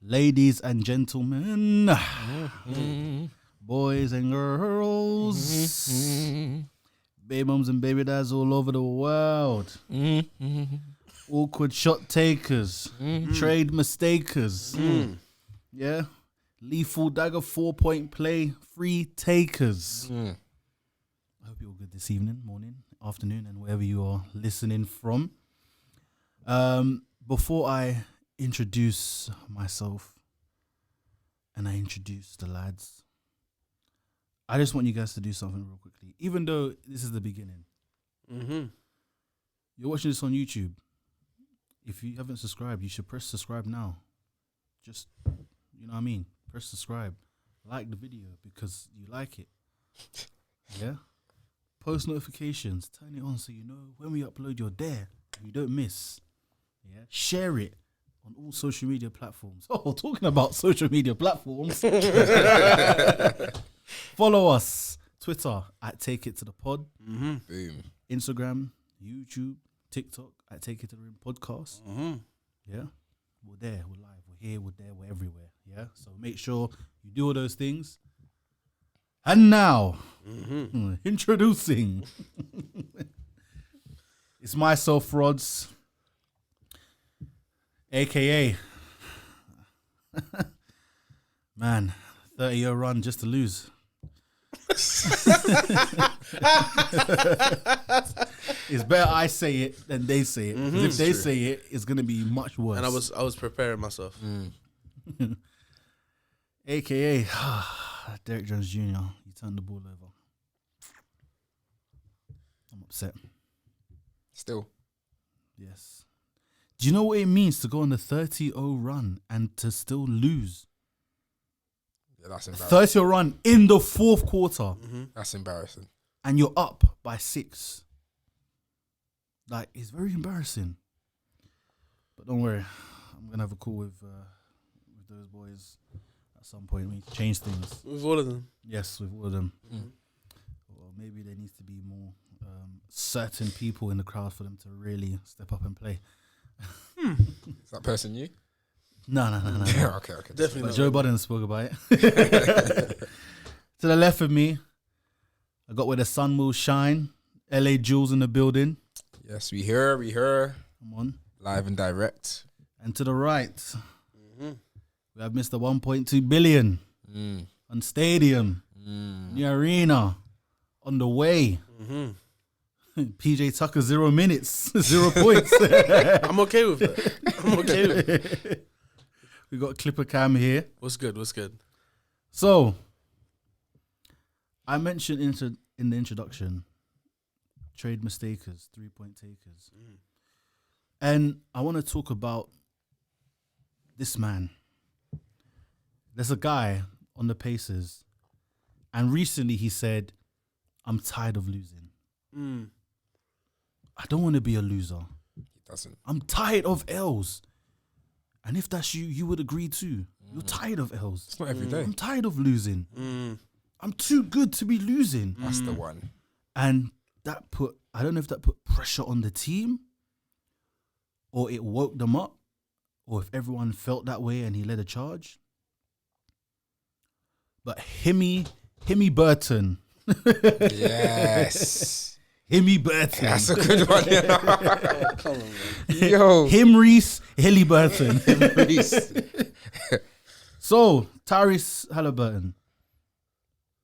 Ladies and gentlemen, boys and girls, baby mums and baby dads all over the world, awkward shot takers, trade mistakers, yeah, lethal dagger 4-point play, free takers. I hope you're all good this evening, morning, afternoon, and wherever you are listening from. Before I introduce myself and I introduce the lads, I just want you guys to do something real quickly. Even though this is the beginning, you're watching this on YouTube. If you haven't subscribed, you should press subscribe now. Just, you know what I mean? Press subscribe. Like the video because you like it. Yeah? Post notifications. Turn it on so you know when we upload, you're there. You don't miss. Yeah? Share it on all social media platforms. Oh, talking about social media platforms. Follow us. Twitter at Take It to the Pod. Boom. Instagram, YouTube, TikTok at Take It to the Rim Podcast. Yeah? We're there. We're live. We're here. We're there. We're everywhere. Yeah? So make sure you do all those things. And now, introducing. It's myself, Rods. AKA, man, 30-year run just to lose. It's better I say it than they say it. 'Cause if they say it, it's gonna be much worse. And I was preparing myself. AKA, Derek Jones Jr. You turned the ball over. I'm upset. Still. Yes. Do you know what it means to go on a 30-0 run and to still lose? Yeah, that's embarrassing. 30-0 run in the fourth quarter. That's embarrassing. And you're up by 6. Like, it's very embarrassing. But don't worry. I'm going to have a call with those boys at some point. We need to change things. With all of them? Yes, with all of them. Well, maybe there needs to be more certain people in the crowd for them to really step up and play. Is that person you? No. Yeah, okay. Definitely But not. Joe Budden spoke about it. To the left of me, I got where the sun will shine. LA Jules in the building. Yes, we hear. Come on. Live and direct. And to the right, we have Mr. 1.2 billion on stadium, new arena, on the way. PJ Tucker, 0 minutes, 0 points. I'm okay with that. I'm okay with it. We got Clipper Cam here. What's good? So, I mentioned in the introduction, trade mistakers, 3-point takers. And I want to talk about this man. There's a guy on the Pacers, and recently he said, I'm tired of losing. I don't want to be a loser. He doesn't. I'm tired of L's. And if that's you, you would agree too. You're tired of L's. It's not every day. I'm tired of losing. I'm too good to be losing. That's the one. And I don't know if that put pressure on the team or it woke them up or if everyone felt that way and he led a charge. But Himiburton. Yes. Himiburton. That's a good one. Come on, man. Yo. Himreese Haliburton. Reese. So, Tyrese Haliburton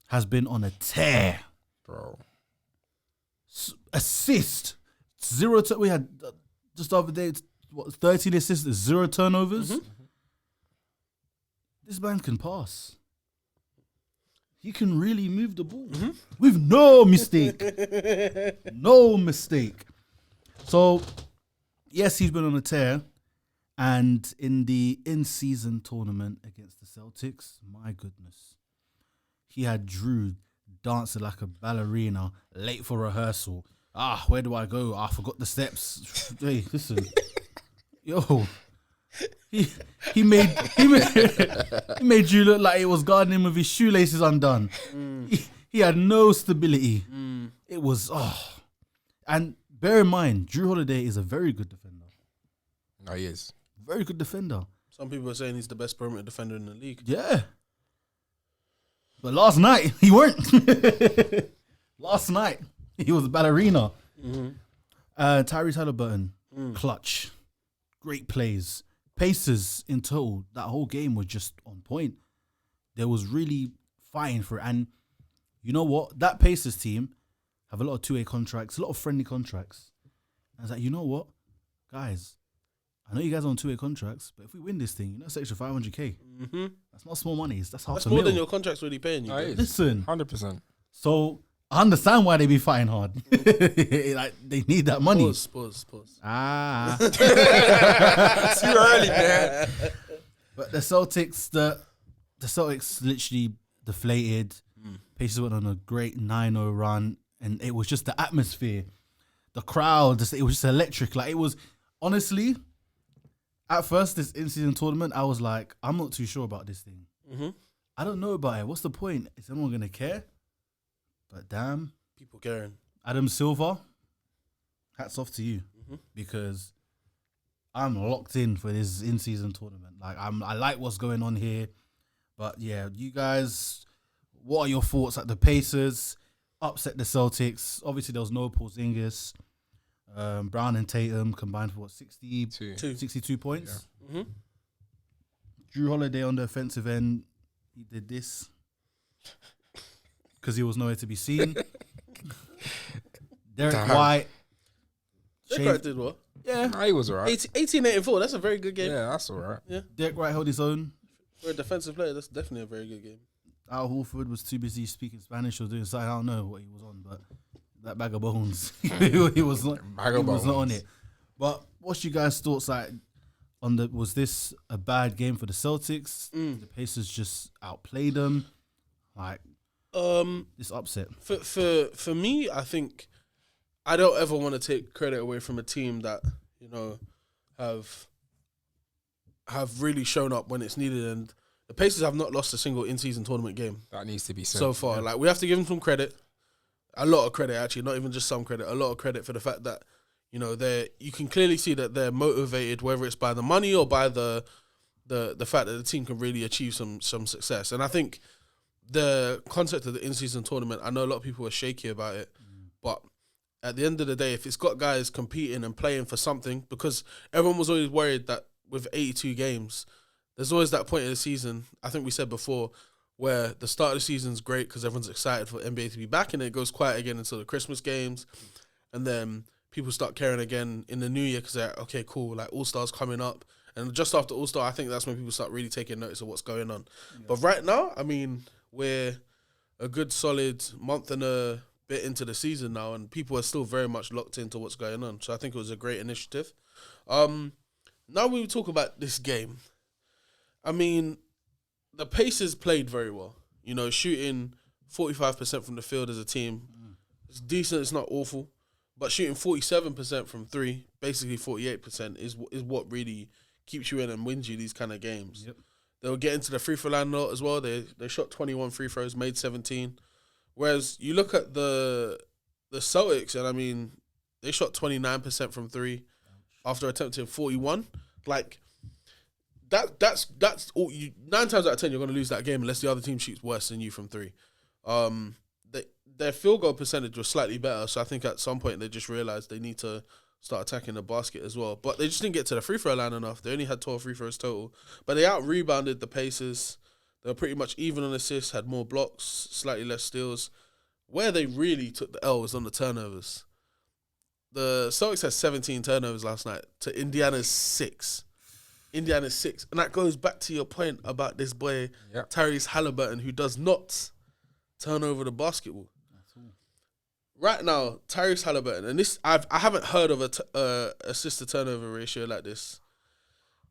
has been on a tear. Bro. Assist. 0 we had just the other day, 13 assists, 0 turnovers. This man can pass. He can really move the ball with no mistake. No mistake. So, yes, he's been on a tear. And in the in-season tournament against the Celtics, my goodness, he had Drew dancing like a ballerina, late for rehearsal. Where do I go? I forgot the steps. Hey, listen. Yo. He made you look like it was guarding him with his shoelaces undone. He had no stability. It was and bear in mind, Drew Holiday is a very good defender. No, he is. Very good defender. Some people are saying he's the best perimeter defender in the league. Yeah. But last night, he weren't. Last night, he was a ballerina. Mm-hmm. Tyrese Haliburton, clutch. Great plays. Paces in total, that whole game was just on point. There was really fighting for it. And you know what? That Pacers team have a lot of two-way contracts, a lot of friendly contracts. I was like, you know what? Guys, I know you guys are on two-way contracts, but if we win this thing, you know, it's extra 500K. Mm-hmm. That's not small money. That's half That's a more mil. than your contract's already paying you. That is. Listen. 100%. So I understand why they be fighting hard. Like, they need that money. Pause. Ah. Too early, man. But the Celtics literally deflated. Pacers went on a great 9-0 run, and it was just the atmosphere, the crowd. It was just electric. Like, it was, honestly, at first this in-season tournament, I was like, I'm not too sure about this thing. Mm-hmm. I don't know about it. What's the point? Is anyone gonna care? But damn, People caring. Adam Silver, hats off to you, because I'm locked in for this in-season tournament. Like, I like what's going on here. But yeah, you guys, what are your thoughts? Like, the Pacers upset the Celtics. Obviously, there was no Porzingis. Brown and Tatum combined for 62 points. Yeah. Mm-hmm. Drew Holiday on the offensive end, he did this because he was nowhere to be seen. Derek White. Derek White did what? Yeah. Nah, he was alright. 18-8-4. That's a very good game. Yeah, that's alright. Yeah. Derek White held his own. For a defensive player, that's definitely a very good game. Al Horford was too busy speaking Spanish or doing something. I don't know what he was on, but that bag of bones, he was not. Was not on it. But what's you guys' thoughts like on the? Was this a bad game for the Celtics? The Pacers just outplayed them. Like, this upset. For me, I think I don't ever want to take credit away from a team that, you know, have really shown up when it's needed, and the Pacers have not lost a single in-season tournament game. That needs to be said. So far. Yeah. Like, we have to give them some credit. A lot of credit, actually, not even just some credit. A lot of credit for the fact that, you know, you can clearly see that they're motivated, whether it's by the money or by the fact that the team can really achieve some success. And I think the concept of the in-season tournament, I know a lot of people are shaky about it, but at the end of the day, if it's got guys competing and playing for something, because everyone was always worried that with 82 games, there's always that point in the season, I think we said before, where the start of the season's great because everyone's excited for NBA to be back, and it goes quiet again until the Christmas games, and then people start caring again in the new year because they're like, okay, cool, like All-Star's coming up, and just after All-Star, I think that's when people start really taking notice of what's going on. Yeah. But right now, I mean, we're a good solid month and a bit into the season now, and people are still very much locked into what's going on. So I think it was a great initiative. Now we talk about this game. I mean, the Pacers played very well. You know, shooting 45% from the field as a team. It's decent, it's not awful. But shooting 47% from three, basically 48%, is what really keeps you in and wins you these kind of games. Yep. They were getting to the free throw line a lot as well. They shot 21 free throws, made 17. Whereas you look at the Celtics, and I mean, they shot 29% from three after attempting 41. Like, that's all you. 9 times out of 10, you're going to lose that game unless the other team shoots worse than you from three. Their field goal percentage was slightly better, so I think at some point they just realized they need to start attacking the basket as well. But they just didn't get to the free throw line enough. They only had 12 free throws total, but they out-rebounded the Pacers. They were pretty much even on assists, had more blocks, slightly less steals. Where they really took the L was on the turnovers. The Celtics had 17 turnovers last night to Indiana's 6. Indiana's 6. And that goes back to your point about this boy, Tyrese Haliburton, who does not turn over the basketball. Right now, Tyrese Haliburton, and this I haven't heard of a assist to turnover ratio like this.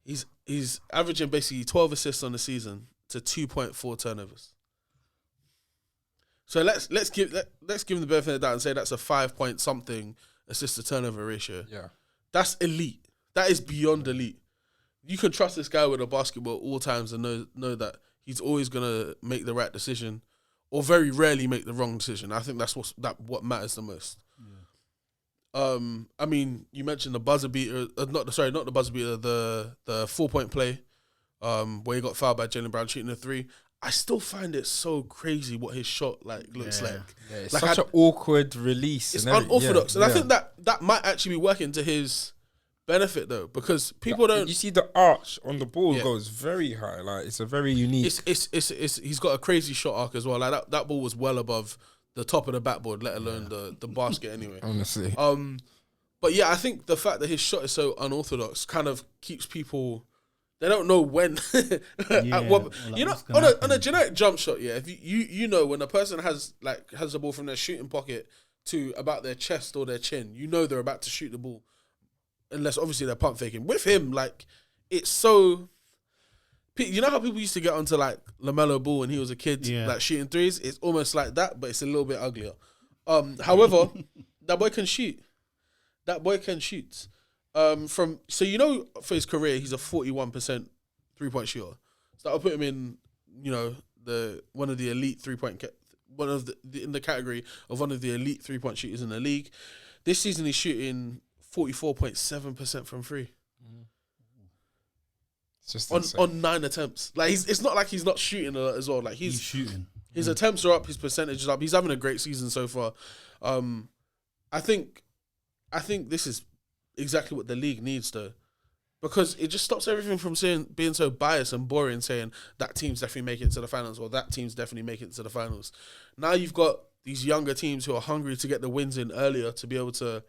He's averaging basically 12 assists on the season to 2.4 turnovers. So let's give him the benefit of the doubt and say that's a 5 point something assist to turnover ratio. Yeah, that's elite. That is beyond elite. You can trust this guy with a basketball at all times and know that he's always gonna make the right decision, or very rarely make the wrong decision. I think that's what matters the most. Yeah. I mean, you mentioned the buzzer beater. Not the buzzer beater. The 4 point play where he got fouled by Jaylen Brown shooting a 3. I still find it so crazy what his shot looks like. Yeah, it's like such an awkward release. It's and unorthodox, yeah, and I think that might actually be working to his benefit though, because people don't. You see the arch on the ball Yeah. goes very high. Like it's a very unique. It's he's got a crazy shot arc as well. Like that ball was well above the top of the backboard, let alone the basket anyway. Honestly, but yeah, I think the fact that his shot is so unorthodox kind of keeps people. They don't know when. At what, like you know, what's gonna on a happen. generic jump shot, yeah. If you know when a person has the ball from their shooting pocket to about their chest or their chin, you know they're about to shoot the ball, unless obviously they're pump faking. With him, like it's so. You know how people used to get onto like LaMelo Ball when he was a kid, Yeah. like shooting threes. It's almost like that, but it's a little bit uglier. However, that boy can shoot. That boy can shoot. For his career, he's a 41% 3-point shooter. So I'll put him in, one of the elite 3-point, in the category of one of the elite 3-point shooters in the league. This season, he's shooting 44.7% from free. it's just On 9 attempts. Like it's not like he's not shooting a lot as well. Like He's shooting. his attempts are up, his percentage is up. He's having a great season so far. I think this is exactly what the league needs though, because it just stops everything from being so biased and boring, saying that team's definitely making it to the finals or that team's definitely making it to the finals. Now you've got these younger teams who are hungry to get the wins in earlier to be able to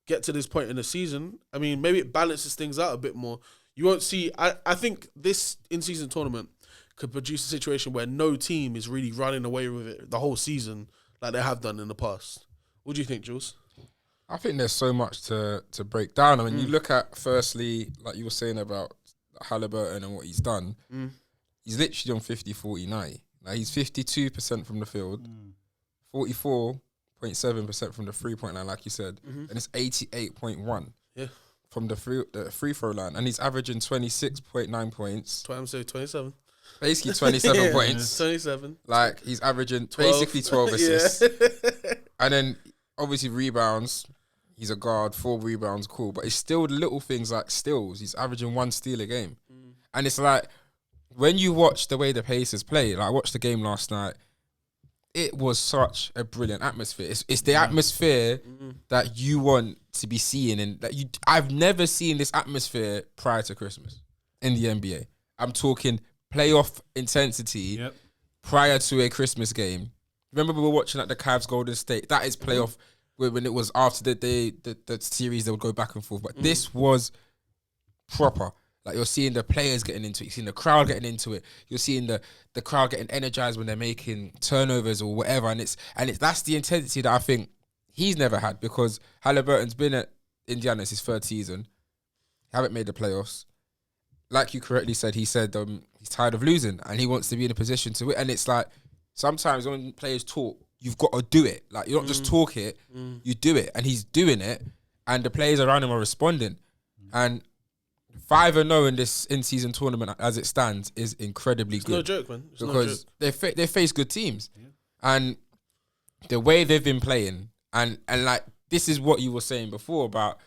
get to this point in the season. I mean, maybe it balances things out a bit more. You won't see. I think this in-season tournament could produce a situation where no team is really running away with it the whole season like they have done in the past. What do you think, Jules? I think there's so much to break down. I mean, you look at firstly, like you were saying about Haliburton and what he's done. He's literally on 50, 40, 90. Like he's 52% from the field, 44.7% from the 3-point line, like you said, and it's 88.1 from the free throw line, and he's averaging 26.9 points. I'm saying 27. Basically 27 points. 27. Like he's averaging 12. basically 12 assists, Yeah. and then obviously rebounds. He's a guard, 4 rebounds, cool. But it's still the little things like steals. He's averaging 1 steal a game. And it's like, when you watch the way the Pacers play, like I watched the game last night, it was such a brilliant atmosphere. It's the atmosphere that you want to be seeing. And that I've never seen this atmosphere prior to Christmas in the NBA. I'm talking playoff intensity prior to a Christmas game. Remember we were watching like the Cavs Golden State? That is playoff. When it was after the series, they would go back and forth. But this was proper. Like you're seeing the players getting into it. You're seeing the crowd getting into it. You're seeing the crowd getting energized when they're making turnovers or whatever. And that's the intensity that I think he's never had, because Haliburton's been at Indiana. It's his 3rd season. Haven't made the playoffs. Like you correctly said, he said he's tired of losing and he wants to be in a position to win. And it's like sometimes when players talk, you've got to do it. Like, you don't just talk it, you do it. And he's doing it, and the players around him are responding. And 5-0 in this in-season tournament, as it stands, is incredibly good. No joke, man. It's because no joke. they face good teams. And the way they've been playing, and like, this is what you were saying before about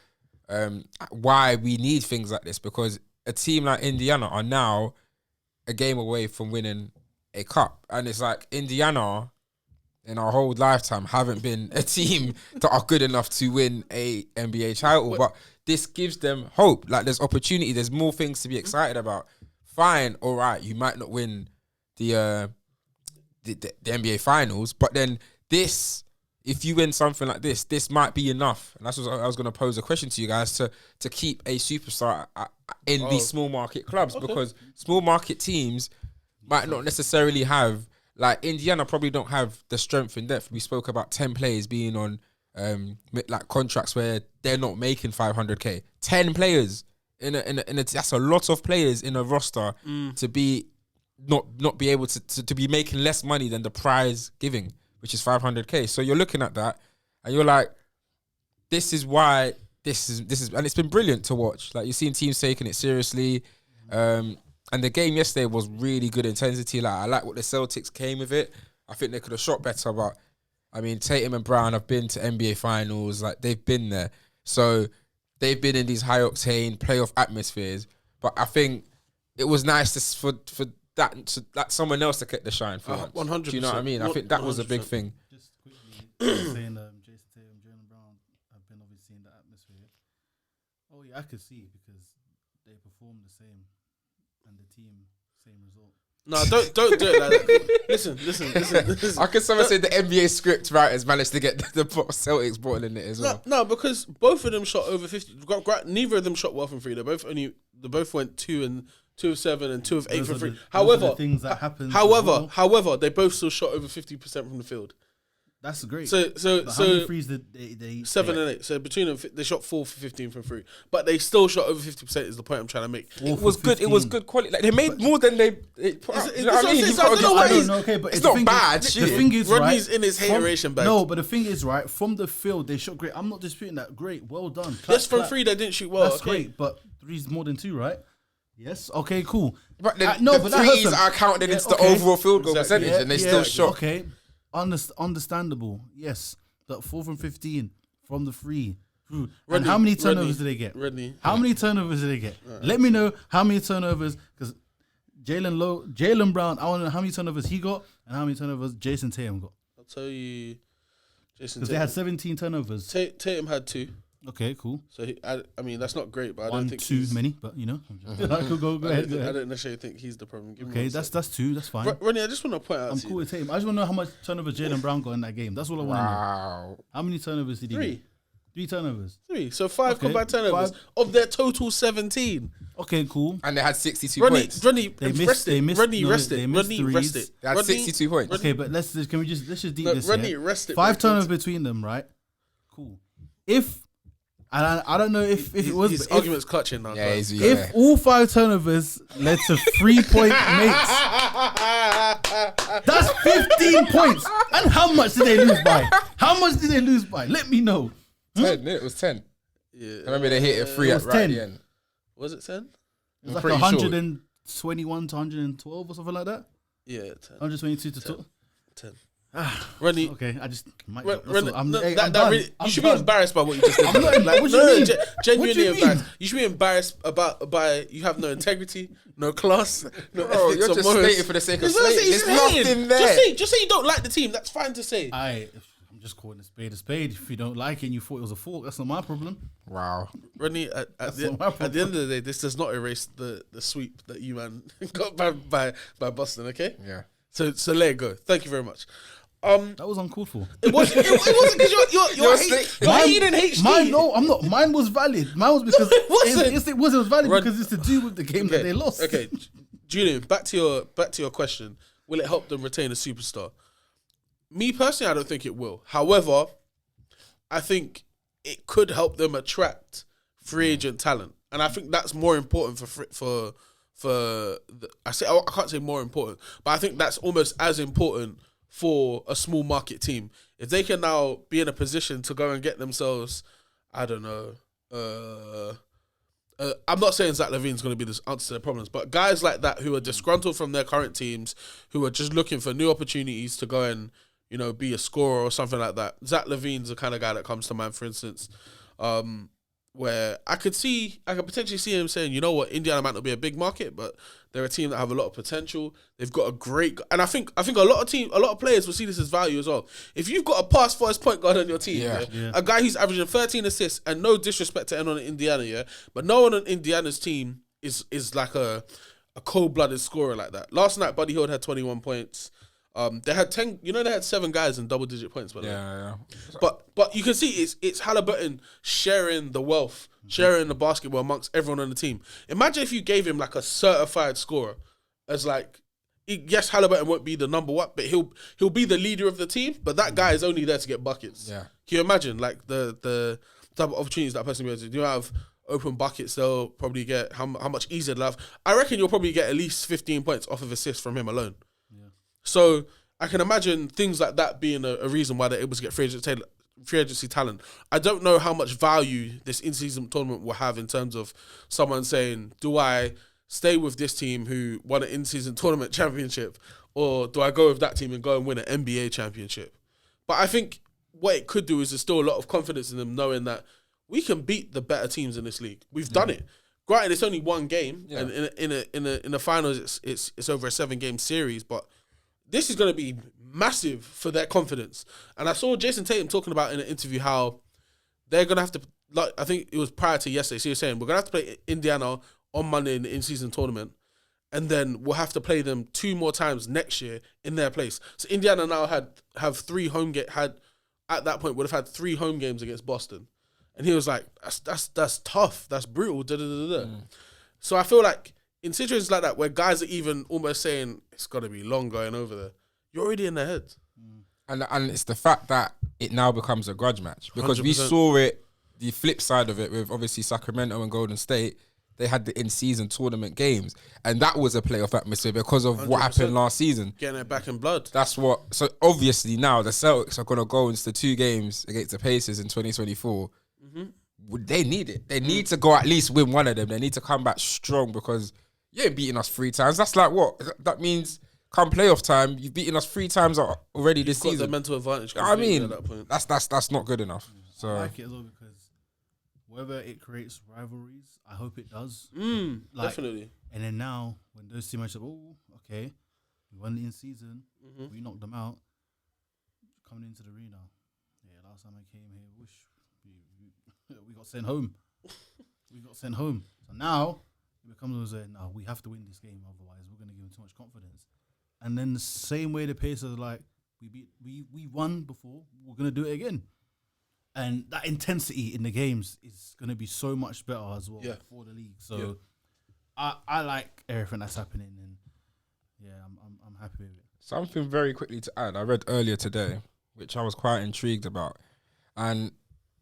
why we need things like this, because a team like Indiana are now a game away from winning a cup. And it's like Indiana, in our whole lifetime, haven't been a team that are good enough to win a NBA title. But this gives them hope. Like, there's opportunity. There's more things to be excited about. Fine, all right, you might not win the NBA finals, but then this, if you win something like this might be enough. And that's what I was going to pose a question to you guys, to keep a superstar in these small market clubs, because small market teams might not necessarily have, like Indiana probably don't have the strength in depth. We spoke about 10 players being on like contracts where they're not making 500k. 10 players in a that's a lot of players in a roster to be not be able to be making less money than the prize giving, which is 500k. So you're looking at that and you're like, this is why this is, and it's been brilliant to watch. Like, you've seen teams taking it seriously. And the game yesterday was really good intensity. Like, I like what the Celtics came with it. I think they could have shot better, but I mean, Tatum and Brown have been to NBA finals. Like, they've been there. So they've been in these high octane playoff atmospheres. But I think it was nice for that someone else to get the shine for once. 100%. Do you know what I mean? I think that was a big thing. Just quickly saying Jason Tatum, Jaylen Brown have been obviously in the atmosphere. Oh yeah, I could see because they performed the same and the team same result. No, don't do it like that. Listen. I could someone say the NBA script writers managed to get the Celtics brought in it as well. No, because both of them shot over 50. Neither of them shot well from three. They both went 2 of 7 and 2 of 8 from three. However, things that happen. However, they both still shot over 50% from the field. That's great. So how many threes did they 7 and 8. So between them, they shot 4 for 15 from three, but they still shot over 50%. Is the point I'm trying to make? It was good. It was good quality. Like they made more than they put out. You know what I mean? It's not bad. The thing is, Rodney's right, in his hateration bag. No, but the thing is, right, from the field they shot great. I'm not disputing that. Great, well done. Yes, from three they didn't shoot well. That's great, but three's more than 2, right? Yes. Okay. Cool. But the threes are counted into the overall field goal percentage, and they still shot. Okay. Understandable. Yes. But 4 from 15 from the free. And how many turnovers did they get? How many turnovers did they get? Let me know how many turnovers, because Jaylen Brown, I want to know how many turnovers he got and how many turnovers Jason Tatum got. I'll tell you, Jason. Because they had 17 turnovers. Tatum had 2. Okay, cool. So I mean that's not great, but I don't think too many. But you know, go ahead. I don't necessarily think he's the problem. Okay, that's 2. That's fine. Ronnie, I just want to point out. I'm cool with Tatum. I just want to know how much turnovers Jaylen Brown got in that game. That's all I want to know. How many turnovers did he get? 3 turnovers. 3. So 5 combined turnovers of their total 17. Okay, cool. And they had 62 points. Ronnie, rest it. They had 62 points. Okay, but let's just deep this. Ronnie, rest it. 5 turnovers between them, right? Cool. I don't know if it was. His argument's clutching now. Yeah, if all 5 turnovers led to 3-point makes, that's 15 points. And how much did they lose by? Let me know. 10. It was 10. Yeah. I remember they hit it 3 at right at the end. Was it 10? It was like 121 to 112 or something like that. Yeah, 10. 122 to 10. 10. Ronnie, okay, I just might. You should be embarrassed by what you just did. Genuinely embarrassed. You should be embarrassed by you have no integrity, no class, no ethics. You're just stating for the sake of stating. There's nothing there. Just say you don't like the team. That's fine to say. I'm just calling a spade a spade. If you don't like it and you thought it was a fault, that's not my problem. Wow, Ronnie. At the end of the day, this does not erase the sweep that you man got by Boston. Okay. Yeah. So let it go. Thank you very much. That was uncalled for. It wasn't because you're hating HD. I'm not. Mine was valid. Mine was because it was valid because it's to do with the game that they lost. Okay, Julian, back to your question. Will it help them retain a superstar? Me personally, I don't think it will. However, I think it could help them attract free agent talent, and I think that's more important I can't say more important, but I think that's almost as important for a small market team. If they can now be in a position to go and get themselves, I don't know, I'm not saying Zach LaVine's going to be the answer to their problems, but guys like that who are disgruntled from their current teams, who are just looking for new opportunities to go and, you know, be a scorer or something like that. Zach LaVine's the kind of guy that comes to mind, for instance, where I could potentially see him saying, you know what, Indiana might not be a big market, but they're a team that have a lot of potential. They've got a great, and I think a lot of players will see this as value as well. If you've got a pass first point guard on your team, a guy who's averaging 13 assists, and no disrespect to anyone in Indiana, but no one on Indiana's team is like a cold-blooded scorer like that. Last night, Buddy Hield had 21 points. They had 10. You know, they had 7 guys in double-digit points. By the way. Yeah. But you can see it's Haliburton sharing the wealth, sharing the basketball amongst everyone on the team. Imagine if you gave him like a certified scorer, as like, yes, Haliburton won't be the number one, but he'll be the leader of the team. But that guy is only there to get buckets. Yeah. Can you imagine like the type of opportunities that person will do? You have open buckets. They'll probably get how much easier they'll have. I reckon you'll probably get at least 15 points off of assists from him alone. So I can imagine things like that being a reason why they're able to get free agency talent. I don't know how much value this in-season tournament will have in terms of someone saying, do I stay with this team who won an in-season tournament championship, or do I go with that team and go and win an NBA championship? But I think what it could do is instill a lot of confidence in them, knowing that we can beat the better teams in this league. We've done it. granted, it's only one game, Yeah. and in the finals, it's over a 7-game series. But this is going to be massive for their confidence. And I saw Jason Tatum talking about in an interview how they're going to have to, like, I think it was prior to yesterday. So he was saying we're going to have to play Indiana on Monday in the in-season tournament, and then we'll have to play them 2 more times next year in their place. So Indiana now have 3 home at that point would have had 3 home games against Boston. And he was like, that's tough. That's brutal. So I feel like in situations like that where guys are even almost saying it's got to be long going over there, you're already in their head. And it's the fact that it now becomes a grudge match. Because we 100%. saw it, the flip side of it with obviously Sacramento and Golden State. They had the in-season tournament games. And that was a playoff atmosphere because of what 100%. happened last season. Getting it back in blood. That's what... So obviously now the Celtics are going to go into 2 games against the Pacers in 2024. They need it. They need to go at least win one of them. They need to come back strong because you ain't beating us 3 times. That's like what? That means come playoff time, you've beaten us 3 times already this You've got season. the mental advantage. I mean, at that point. that's not good enough. So I like it as well because whether it creates rivalries, I hope it does. Definitely. And then now, when those 2 matches, okay, we won the in-season, we knocked them out, coming into the arena. Yeah, last time I came here, we got sent home. So now, it becomes no, we have to win this game, otherwise we're going to give them too much confidence. And then the same way the Pacers are like, we won before, we're going to do it again. And that intensity in the games is going to be so much better as well for the league. So I like everything that's happening, and I'm happy with it. something very quickly to add. I read earlier today, which I was quite intrigued about, and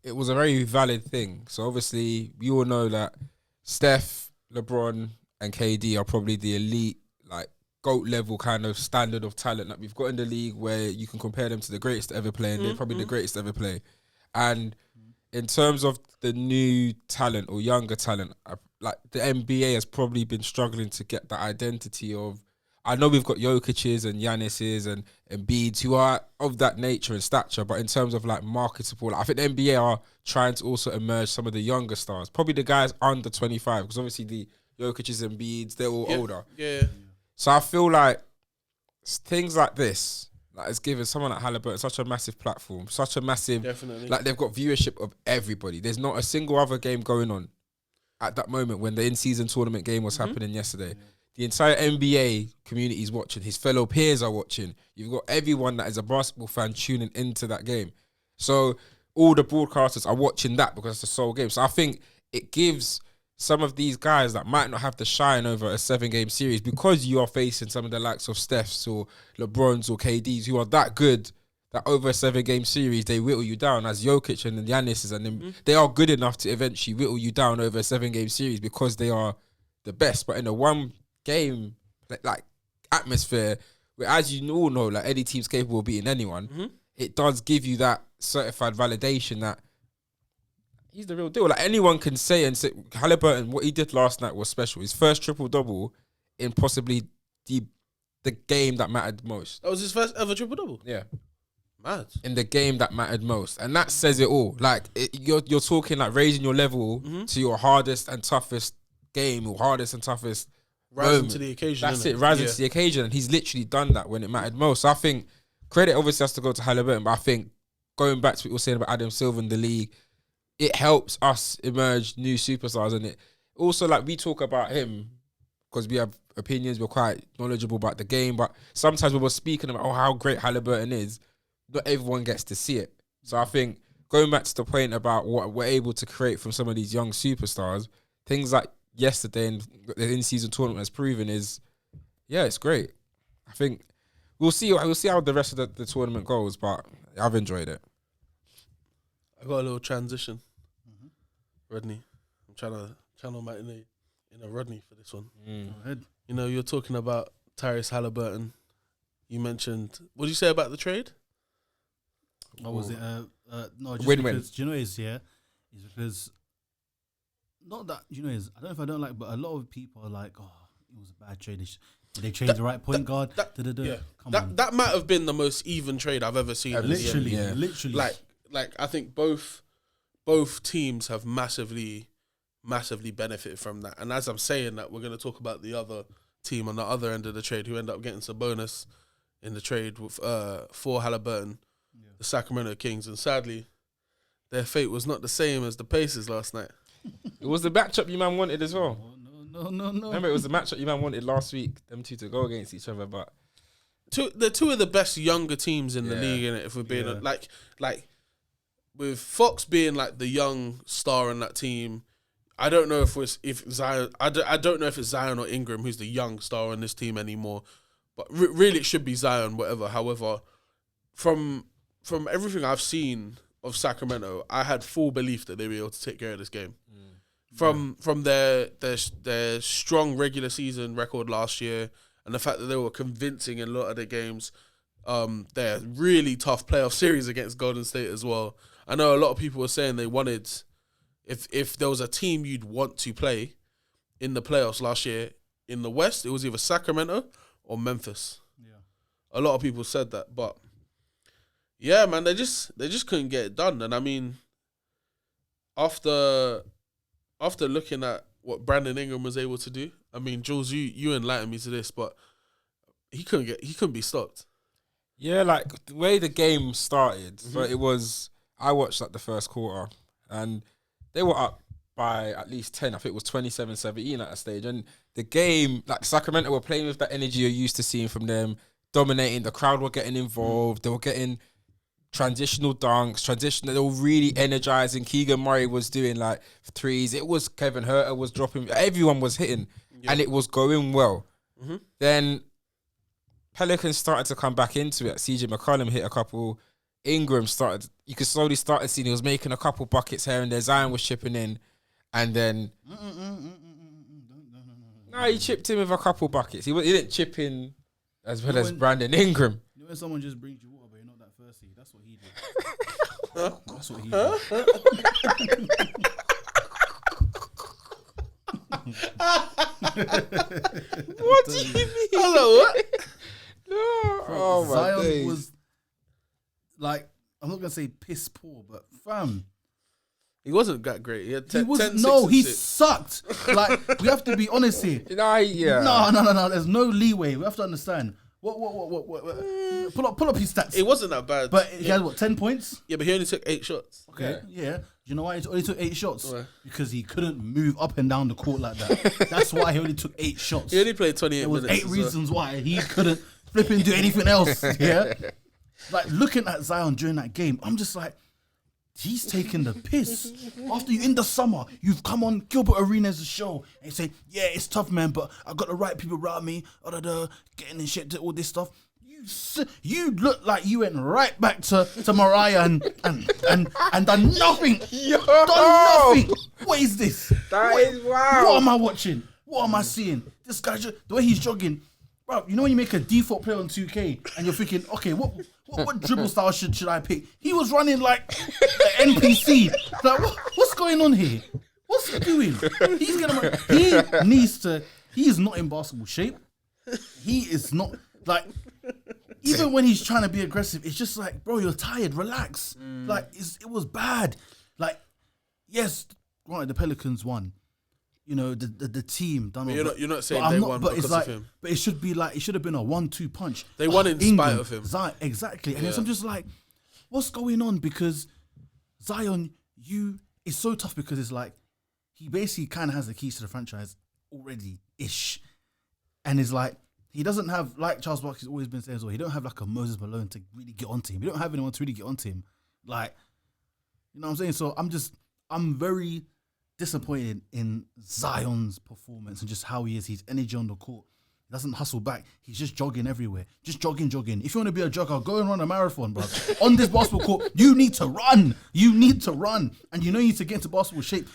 it was a very valid thing. So obviously, we all know that Steph, LeBron, and KD are probably the elite, like GOAT level kind of standard of talent that we've got in the league, where you can compare them to the greatest to ever play, and they're probably the greatest to ever play. And in terms of the new talent or younger talent, like the NBA has probably been struggling to get that identity of. I know we've got Jokic's and Giannis's and Embiid's who are of that nature and stature, but in terms of like marketable, I think the NBA are trying to also emerge some of the younger stars, probably the guys under 25, because obviously the Jokic's and Embiid's, they're all older. Yeah. So I feel like things like this, like it's given someone like Haliburton such a massive platform, such a massive, Definitely. like they've got viewership of everybody. There's not a single other game going on at that moment when the in-season tournament game was happening yesterday. The entire NBA community is watching. His fellow peers are watching. You've got everyone that is a basketball fan tuning into that game. So all the broadcasters are watching that because it's the sole game. So I think it gives some of these guys that might not have to shine over a 7-game series because you are facing some of the likes of Steph's or LeBron's or KD's who are that good that over a 7-game series, they whittle you down as Jokic and Giannis, and then they are good enough to eventually whittle you down over a 7-game series because they are the best. But in a 1-game like atmosphere, where as you all know, like any team's capable of beating anyone, it does give you that certified validation that he's the real deal. Like anyone can say Haliburton, what he did last night was special. His first triple-double in possibly the game that mattered most. That was his first ever triple-double. Yeah. Mad. In the game that mattered most. And that says it all. Like you're talking like raising your level to your hardest and toughest game or hardest and toughest Rising moment. to the occasion. That's innit? it, rising to the occasion. And he's literally done that when it mattered most. So I think credit obviously has to go to Haliburton, but I think going back to what we were saying about Adam Silver in the league, it helps us emerge new superstars. And it also, like, we talk about him because we have opinions, we're quite knowledgeable about the game, but sometimes when we're speaking about how great Haliburton is, not everyone gets to see it. So I think going back to the point about what we're able to create from some of these young superstars, things like yesterday and the in-season tournament has proven is, it's great. I think we'll see how the rest of the tournament goes, but I've enjoyed it. I got a little transition. Rodney. I'm trying to channel my inner Rodney for this one. Go ahead. You know, you're talking about Tyrese Haliburton. You mentioned, what did you say about the trade? What was it? No, just Win-win. because, do you know is because not that, I don't know if I don't like, but a lot of people are like, oh, it was a bad trade. Did they trade the right point guard? Come on. That might have been the most even trade I've ever seen. Literally, in the NBA. literally. Like I think both teams have massively massively benefited from that. And as I'm saying that, we're going to talk about the other team on the other end of the trade who end up getting some bonus in the trade with for Haliburton, the Sacramento Kings. And sadly, their fate was not the same as the Pacers last night. It was the matchup you man wanted as well. No. Remember, it was the matchup you man wanted last week, them two to go against each other, but... They're two of the best younger teams in the league, innit? If we're being like with Fox being like the young star in that team, I don't know if Zion. I don't know if it's Zion or Ingram who's the young star on this team anymore. But really, it should be Zion. Whatever. However, from everything I've seen of Sacramento, I had full belief that they'd be able to take care of this game. From their strong regular season record last year. And the fact that they were convincing in a lot of their games, their really tough playoff series against Golden State as well. I know a lot of people were saying they wanted, if there was a team you'd want to play in the playoffs last year in the West, it was either Sacramento or Memphis. Yeah, a lot of people said that, but yeah, man, they just couldn't get it done. And I mean, after looking at what Brandon Ingram was able to do, I mean, Jules, you enlightened me to this, but he couldn't be stopped. Yeah, like the way the game started, but I watched like the first quarter and they were up by at least 10. I think it was 27-17 at a stage. And the game, like Sacramento were playing with that energy you're used to seeing from them, dominating. The crowd were getting involved. They were getting transitional dunks, they were really energizing. Keegan Murray was doing like threes. It was Kevin Huerter was dropping. Everyone was hitting, and it was going well. Then Pelicans started to come back into it. CJ McCollum hit a couple. Ingram started. You could slowly start to see he was making a couple buckets here and there. Zion was chipping in, and then no, he chipped in with a couple buckets. He didn't chip in as well as Brandon Ingram. You know when someone just brings you water, but you're not that thirsty. That's what he did. That's what he did. What do you mean? Hello, what? No. Oh my Zion days. was like, I'm not gonna say piss poor, but fam, he wasn't that great. He had 10, he 6. sucked. Like, we have to be honest here. No. There's no leeway. We have to understand. What? Pull up his stats. It wasn't that bad. But he had 10 points? Yeah, but he only took 8 shots. Okay, yeah. Do you know why he only took 8 shots? Why? Because he couldn't move up and down the court like that. That's why he only took 8 shots. He only played 28 minutes. There was 8 reasons why he couldn't flip and do anything else. Yeah. Like, looking at Zion during that game, I'm just like, he's taking the piss. After you in the summer, you've come on Gilbert Arenas' show and you say, yeah, it's tough, man, but I got the right people around me, getting in shit, all this stuff. You look like you went right back to Mariah and done nothing. Done nothing. What is this? That is wow. What am I watching? What am I seeing? This guy, the way he's jogging. Bro, you know when you make a default play on 2K and you're thinking, okay, what dribble style should I pick? He was running like an NPC. Like, what's going on here? What's he doing? He is not in basketball shape. He is not, like, even when he's trying to be aggressive, it's just like, bro, you're tired, relax. Like, it was bad. Like, yes, granted, the Pelicans won. You know, the team done. You're not saying they won because of him. But it should be like, it should have been a 1-2 punch. They won in spite of him. Zion, exactly. And then I'm just like, what's going on? Because Zion, it's so tough because it's like, he basically kind of has the keys to the franchise already-ish. And it's like, he doesn't have, like Charles Barkley's always been saying as well, he don't have like a Moses Malone to really get onto him. He don't have anyone to really get onto him. Like, you know what I'm saying? So I'm very disappointed in Zion's performance and just how he is. His energy on the court. He doesn't hustle back. He's just jogging everywhere. Just jogging. If you want to be a jogger, go and run a marathon, bro. On this basketball court, you need to run. And you know you need to get into basketball shape.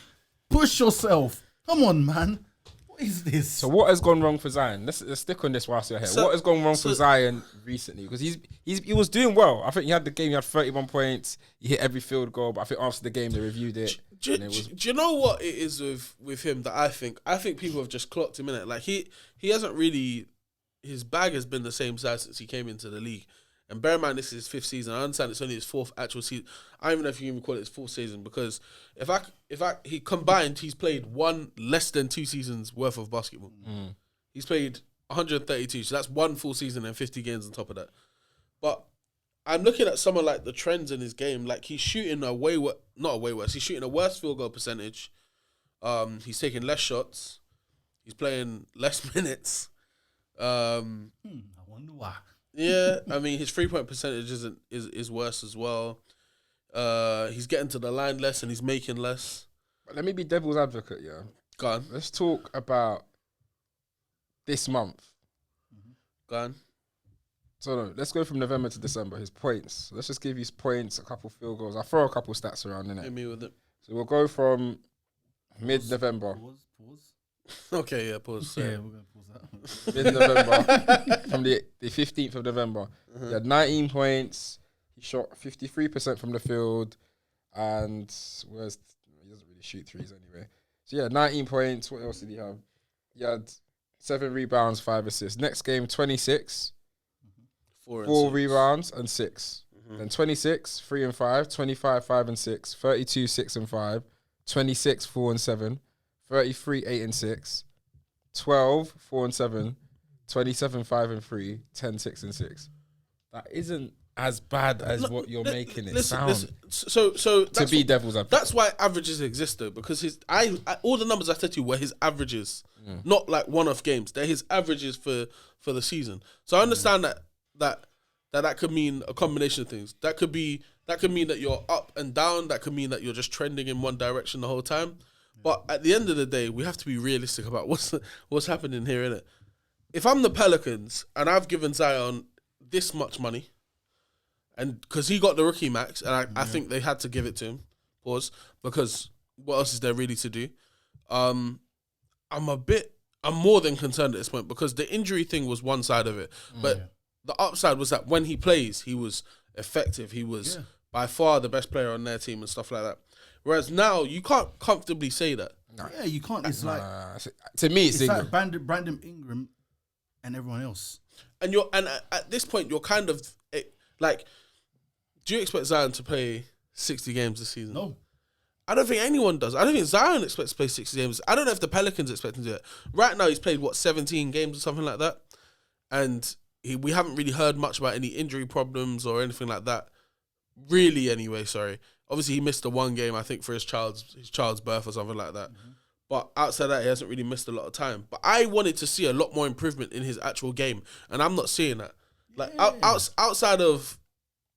Push yourself. Come on, man. What is this? So what has gone wrong for Zion? Let's stick on this whilst you're here. What has gone wrong for Zion recently? Because he was doing well. I think he had 31 points. He hit every field goal. But I think after the game they reviewed it. Do you know what it is with him that I think people have just clocked him in it? Like he hasn't really, his bag has been the same size since he came into the league. And bear in mind, this is his 5th season. I understand it's only his 4th actual season. I don't even know if you can even call it his 4th season because he combined, he's played one less than 2 seasons worth of basketball. He's played 132, so that's 1 full season and 50 games on top of that. But I'm looking at some of like the trends in his game. Like he's shooting he's shooting a worse field goal percentage. He's taking less shots. He's playing less minutes. I wonder why. Yeah, I mean his 3-point percentage is worse as well. He's getting to the line less and he's making less. But let me be devil's advocate, yeah. Go on. Let's talk about this month. Go on. So no, let's go from November to December. His points. Let's just give you his points, a couple field goals. I'll throw a couple stats around in it. Hit me with it. So we'll go from mid-November. Pause. Okay, yeah, pause. Yeah, we're going to pause that. Mid-November. From the 15th of November. He had 19 points. He shot 53% from the field. And he doesn't really shoot threes anyway. So yeah, 19 points. What else did he have? He had 7 rebounds, 5 assists. Next game, 26. 4 rebounds and 6. Then 26, 3 and 5, 25, 5 and 6, 32, 6 and 5, 26, 4 and 7, 33, 8 and 6, 12, 4 and 7, 27, 5 and 3, 10, 6 and 6. That isn't as bad as what you're making it sound. So to be devil's advocate. That's why averages exist though, because all the numbers I said to you were his averages, not like one-off games. They're his averages for the season. So I understand that could mean a combination of things. That could mean that you're up and down. That could mean that you're just trending in one direction the whole time. But at the end of the day, we have to be realistic about what's happening here, innit? If I'm the Pelicans and I've given Zion this much money, and because he got the rookie max, and I think they had to give it to him, because what else is there really to do? I'm more than concerned at this point because the injury thing was one side of it, but the upside was that when he plays, he was effective. He was by far the best player on their team and stuff like that. Whereas now, you can't comfortably say that. Yeah, you can't. It's like to me, it's like Brandon Ingram and everyone else. And at this point, you're kind of like, do you expect Zion to play 60 games this season? No. I don't think anyone does. I don't think Zion expects to play 60 games. I don't know if the Pelicans expect him to do it. Right now, he's played, 17 games or something like that? And we haven't really heard much about any injury problems or anything like that. Really, anyway, sorry. Obviously, he missed the one game, I think, for his child's birth or something like that. But outside that, he hasn't really missed a lot of time. But I wanted to see a lot more improvement in his actual game, and I'm not seeing that. Like, outside of,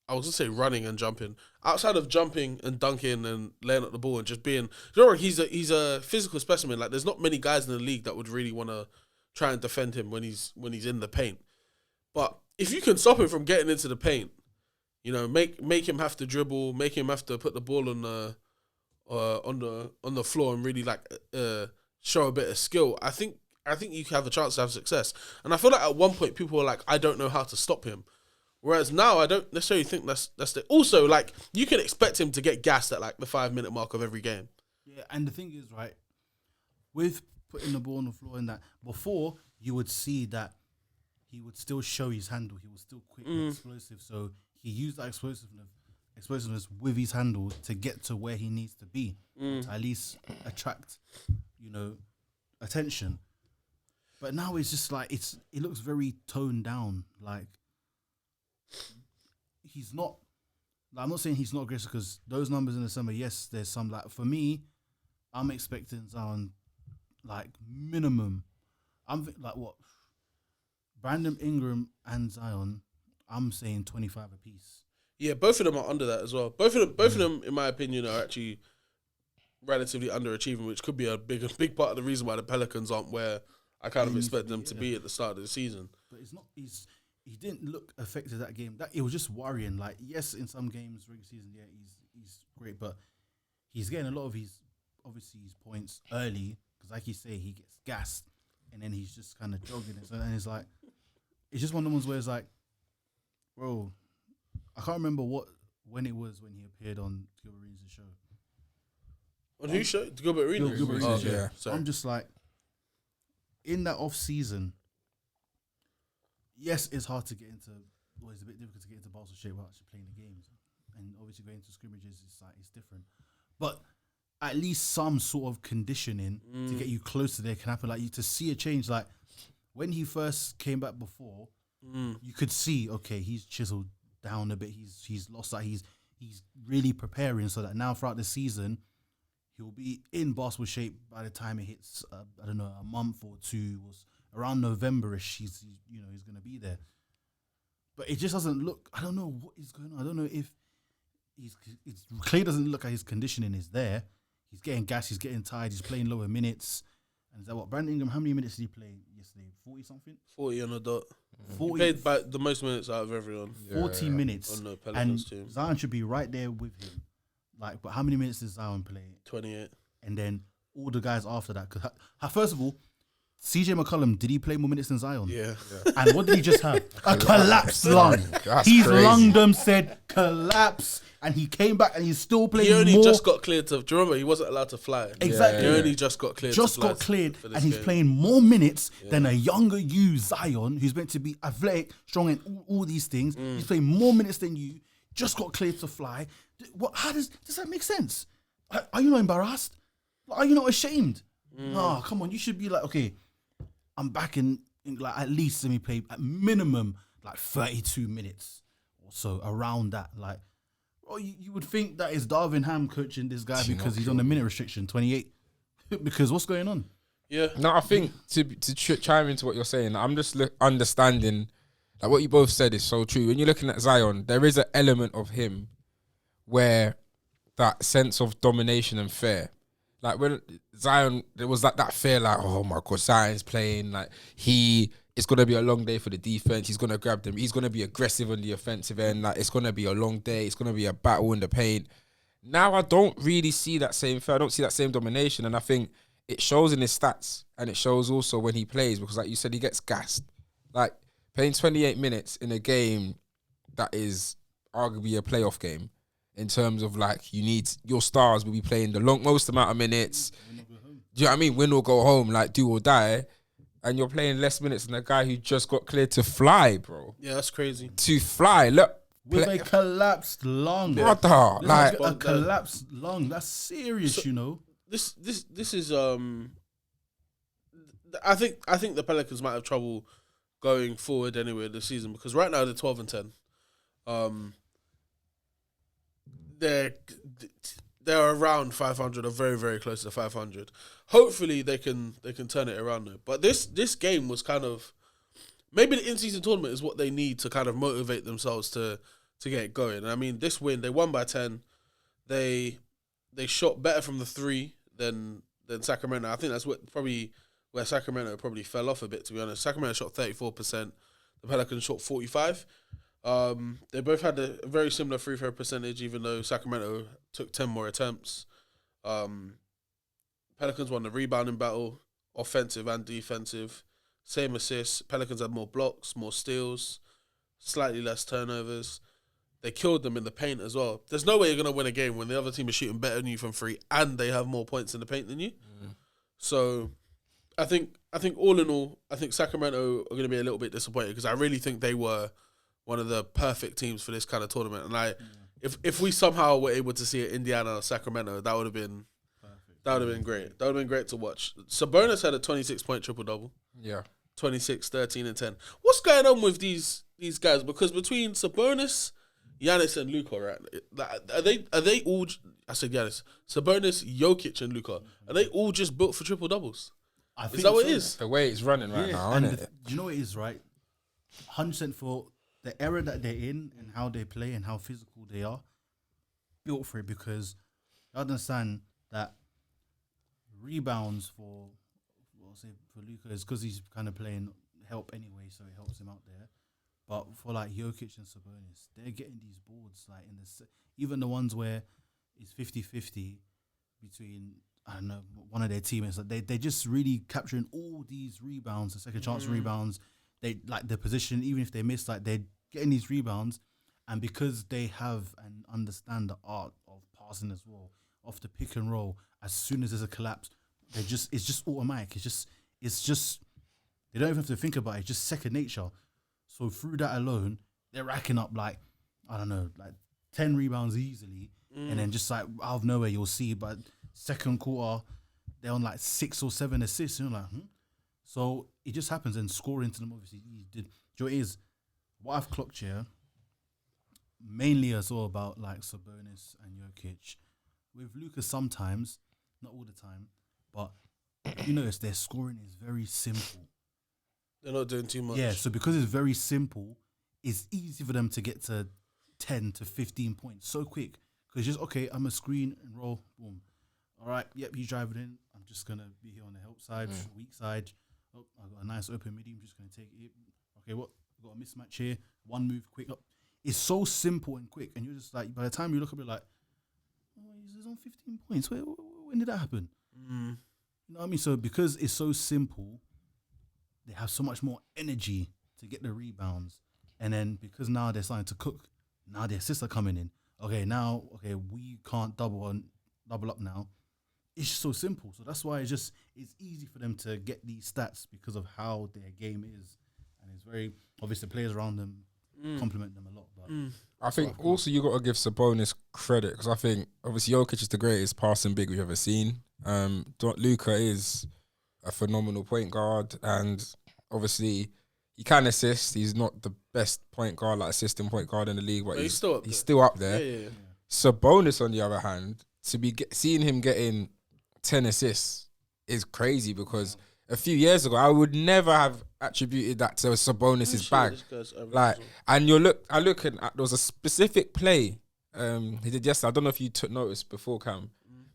I was going to say running and jumping, outside of jumping and dunking and laying up the ball and just being, he's a physical specimen. Like, there's not many guys in the league that would really want to try and defend him when he's in the paint. But if you can stop him from getting into the paint, make him have to dribble, make him have to put the ball on the floor and really show a bit of skill, I think you can have a chance to have success. And I feel like at one point people were like, I don't know how to stop him. Whereas now I don't necessarily think that's the. Also, like, you can expect him to get gassed at like the 5-minute mark of every game. Yeah, and the thing is, right, with putting the ball on the floor and that, before you would see that he would still show his handle. He was still quick and explosive. So he used that explosiveness with his handle to get to where he needs to be, to at least attract, attention. But now it's just like it looks very toned down. Like, he's not. Like, I'm not saying he's not aggressive, because those numbers in the summer, yes, there's some. Like, for me, I'm expecting Zion, like, minimum. Like, what? Brandon Ingram and Zion, I'm saying 25 apiece. Yeah, both of them are under that as well. Both of them, in my opinion, are actually relatively underachieving, which could be a big part of the reason why the Pelicans aren't where I kind of expect them to be at the start of the season. But it's not. He didn't look affected that game. It was just worrying. Like, yes, in some games, regular season, yeah, he's great, but he's getting a lot of his points early, because, like you say, he gets gassed, and then he's just kind of jogging it. And it's like, it's just one of the ones where it's like, bro, I can't remember when he appeared on Gilbert Arenas' show. On whose show? Gilbert Arenas? Gilbert Arenas' show. Yeah. So I'm just like, in that off season, yes, it's hard to get into well, it's a bit difficult to get into Barca shape without actually playing the games, and obviously going to scrimmages it's different, but at least some sort of conditioning to get you close to there can happen. Like you to see a change, like when he first came back before, you could see he's chiseled down a bit. He's lost that. He's really preparing so that now throughout the season he'll be in basketball shape by the time it hits I don't know, a month or two, was around November-ish. He's going to be there. But it just doesn't look. I don't know what is going on. I don't know if it's clear. Doesn't look like his conditioning is there. He's getting gassed. He's getting tired. He's playing lower minutes. And is that what Brandon Ingram? How many minutes did he play yesterday? 40 something. 40 on the dot. 40. He played by the most minutes out of everyone. 40 minutes. On the Pelicans and team. Zion should be right there with him. Like, but how many minutes did Zion play? 28. And then all the guys after that. Cause first of all, CJ McCollum, did he play more minutes than Zion? Yeah. And what did he just have? A collapsed lung. That's His crazy. lungdom said collapse, and he came back and he's still playing. He only more. just got cleared to. Do you remember he wasn't allowed to fly? Exactly. He only just got cleared. Just to fly got cleared, for and this he's game. playing more minutes than a younger you, Zion, who's meant to be athletic, strong, and all these things. He's playing more minutes than you. Just got cleared to fly. What? How does that make sense? Are you not embarrassed? Are you not ashamed? Oh, come on. You should be like, okay, I'm back in like at least let me play at minimum like 32 minutes or so, around that. Like, well, you would think that is Darvin Ham coaching this guy because he's on the minute restriction, 28. Because what's going on? Yeah. No, I think to chime into what you're saying, I'm just understanding like what you both said is so true. When you're looking at Zion, there is an element of him where that sense of domination and fear. Like when Zion, there was that fear, like, oh my God, Zion's playing, like it's gonna be a long day for the defense. He's gonna grab them. He's gonna be aggressive on the offensive end. Like it's gonna be a long day. It's gonna be a battle in the paint. Now I don't really see that same fear. I don't see that same domination, and I think it shows in his stats, and it shows also when he plays because, like you said, he gets gassed. Like playing 28 minutes in a game that is arguably a playoff game. In terms of like, you need your stars will be playing the most amount of minutes. Do you know what I mean? Win or go home, like do or die. And you're playing less minutes than a guy who just got cleared to fly, bro. Yeah, that's crazy. To fly, look. With a collapsed lung. Brother, like a collapsed lung. That's serious, you know. This is I think the Pelicans might have trouble going forward anyway this season because right now they're 12 and 10. They're around 500 or very, very close to 500. Hopefully they can turn it around though. But this game was kind of maybe the in-season tournament is what they need to kind of motivate themselves to get it going. And I mean, this win, they won by 10. They shot better from the three than Sacramento. I think that's where Sacramento probably fell off a bit, to be honest. Sacramento shot 34%. The Pelicans shot 45%. They both had a very similar free throw percentage, even though Sacramento took 10 more attempts. Pelicans won the rebounding battle, offensive and defensive. Same assists. Pelicans had more blocks, more steals, slightly less turnovers. They killed them in the paint as well. There's no way you're going to win a game when the other team is shooting better than you from three and they have more points in the paint than you. So I think all in all, I think Sacramento are going to be a little bit disappointed because I really think they were one of the perfect teams for this kind of tournament. And if we somehow were able to see it, Indiana or Sacramento, that would have been perfect. That would have been great. That would have been great to watch. Sabonis had a 26-point triple-double. Yeah. 26, 13, and 10. What's going on with these guys? Because between Sabonis, Giannis, and Luka, right? Are they all? I said Giannis, Sabonis, Jokic, and Luka. Are they all just built for triple doubles? Is that what it is? The way it's running right now, isn't it? Do you know what it is, right? 100% for the era that they're in and how they play and how physical they are, built for it because I understand that rebounds for Luka is because he's kind of playing help anyway, so it helps him out there. But for like Jokic and Sabonis, they're getting these boards like even the ones where it's 50-50 between, I don't know, one of their teammates. Like they're just really capturing all these rebounds, the second chance rebounds. They like the position, even if they miss, like they're getting these rebounds, and because they have and understand the art of passing as well, off the pick and roll, as soon as there's a collapse, it's just automatic. It's just they don't even have to think about it. It's just second nature. So through that alone, they're racking up like, I don't know, like 10 rebounds easily. And then just like out of nowhere, you'll see, but second quarter, they're on like 6 or 7 assists. And you're like, So it just happens, and scoring to them, obviously, he did. Do you know what it is? What I've clocked here, mainly it's all about like Sabonis and Jokic. With Luka sometimes, not all the time, but you notice their scoring is very simple. They're not doing too much. Yeah, so because it's very simple, it's easy for them to get to 10 to 15 points so quick. Because just, okay, I'm a screen and roll, boom. All right, yep, you drive it in. I'm just going to be here on the help side, weak side. Oh, I got a nice open midi. I'm just going to take it. Okay, what? Got a mismatch here. One move, quick up. It's so simple and quick. And you're just like, by the time you look at it, like, oh, he's on 15 points. When did that happen? You know what I mean? So because it's so simple, they have so much more energy to get the rebounds. And then because now they're starting to cook, now their assists are coming in. Okay, we can't double up now. It's just so simple. So that's why it's easy for them to get these stats because of how their game is. And it's very obvious the players around them compliment them a lot. But I think also you got to give Sabonis credit because I think obviously Jokic is the greatest passing big we've ever seen. Luka is a phenomenal point guard, and obviously he can assist. He's not the best point guard, like assisting point guard in the league, but he's still up there. Yeah. Sabonis, on the other hand, to be seeing him getting 10 assists is crazy because a few years ago I would never have attributed that to Sabonis' bag. And I look at there was a specific play he did yesterday. I don't know if you took notice before, Cam,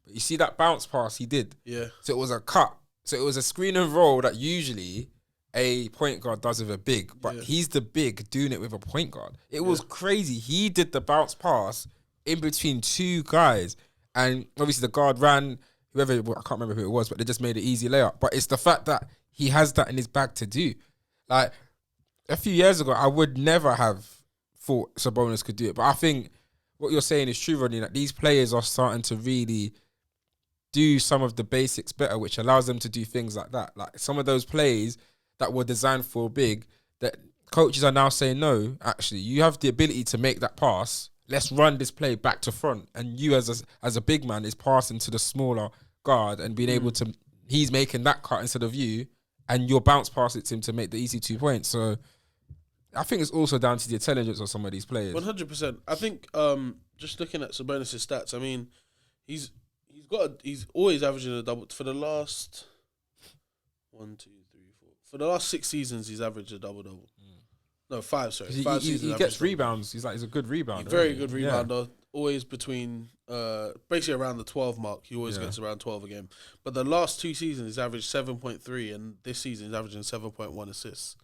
but you see that bounce pass he did. Yeah. So it was a cut. So it was a screen and roll that usually a point guard does with a big, but he's the big doing it with a point guard. It was crazy. He did the bounce pass in between two guys, and obviously the guard ran. I can't remember who it was, but they just made an easy layup. But it's the fact that he has that in his bag to do. Like, a few years ago, I would never have thought Sabonis could do it. But I think what you're saying is true, Rodney, that these players are starting to really do some of the basics better, which allows them to do things like that. Like, some of those plays that were designed for big, that coaches are now saying, no, actually, you have the ability to make that pass. Let's run this play back to front. And you as a big man is passing to the smaller guard and being able to, he's making that cut instead of you, and your bounce pass it to him to make the easy 2 points. So I think it's also down to the intelligence of some of these players. 100%. I think just looking at Sabonis' stats, I mean, he's always averaging a double for the last for the last 6 seasons. He's averaged a double. No, 5. Sorry, 5 seasons. He gets rebounds. He's a good rebounder. Very good rebounder. Always between basically around the 12 mark. He always gets around 12 a game. But the last 2 seasons, he's averaged 7.3, and this season he's averaging 7.1 assists.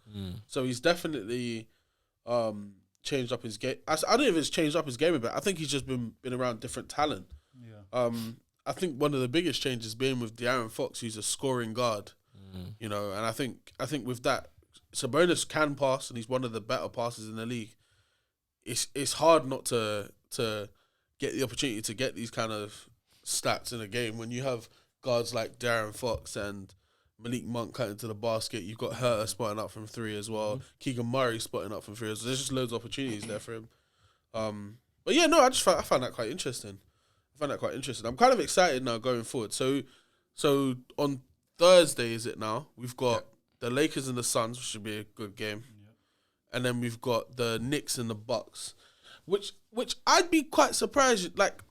So he's definitely changed up his game. I don't know if it's changed up his game a bit. I think he's just been around different talent. Yeah. I think one of the biggest changes being with De'Aaron Fox, who's a scoring guard. You know, and I think with that, Sabonis can pass, and he's one of the better passers in the league. It's hard not to get the opportunity to get these kind of stats in a game when you have guards like De'Aaron Fox and Malik Monk cutting to the basket. You've got Herter spotting up from 3 as well. Keegan Murray spotting up from 3 as well. There's just loads of opportunities there for him. But yeah, no, I found that quite interesting. I'm kind of excited now going forward. So on Thursday, is it now? We've got the Lakers and the Suns, which should be a good game. And then we've got the Knicks and the Bucks, which I'd be quite surprised. Like,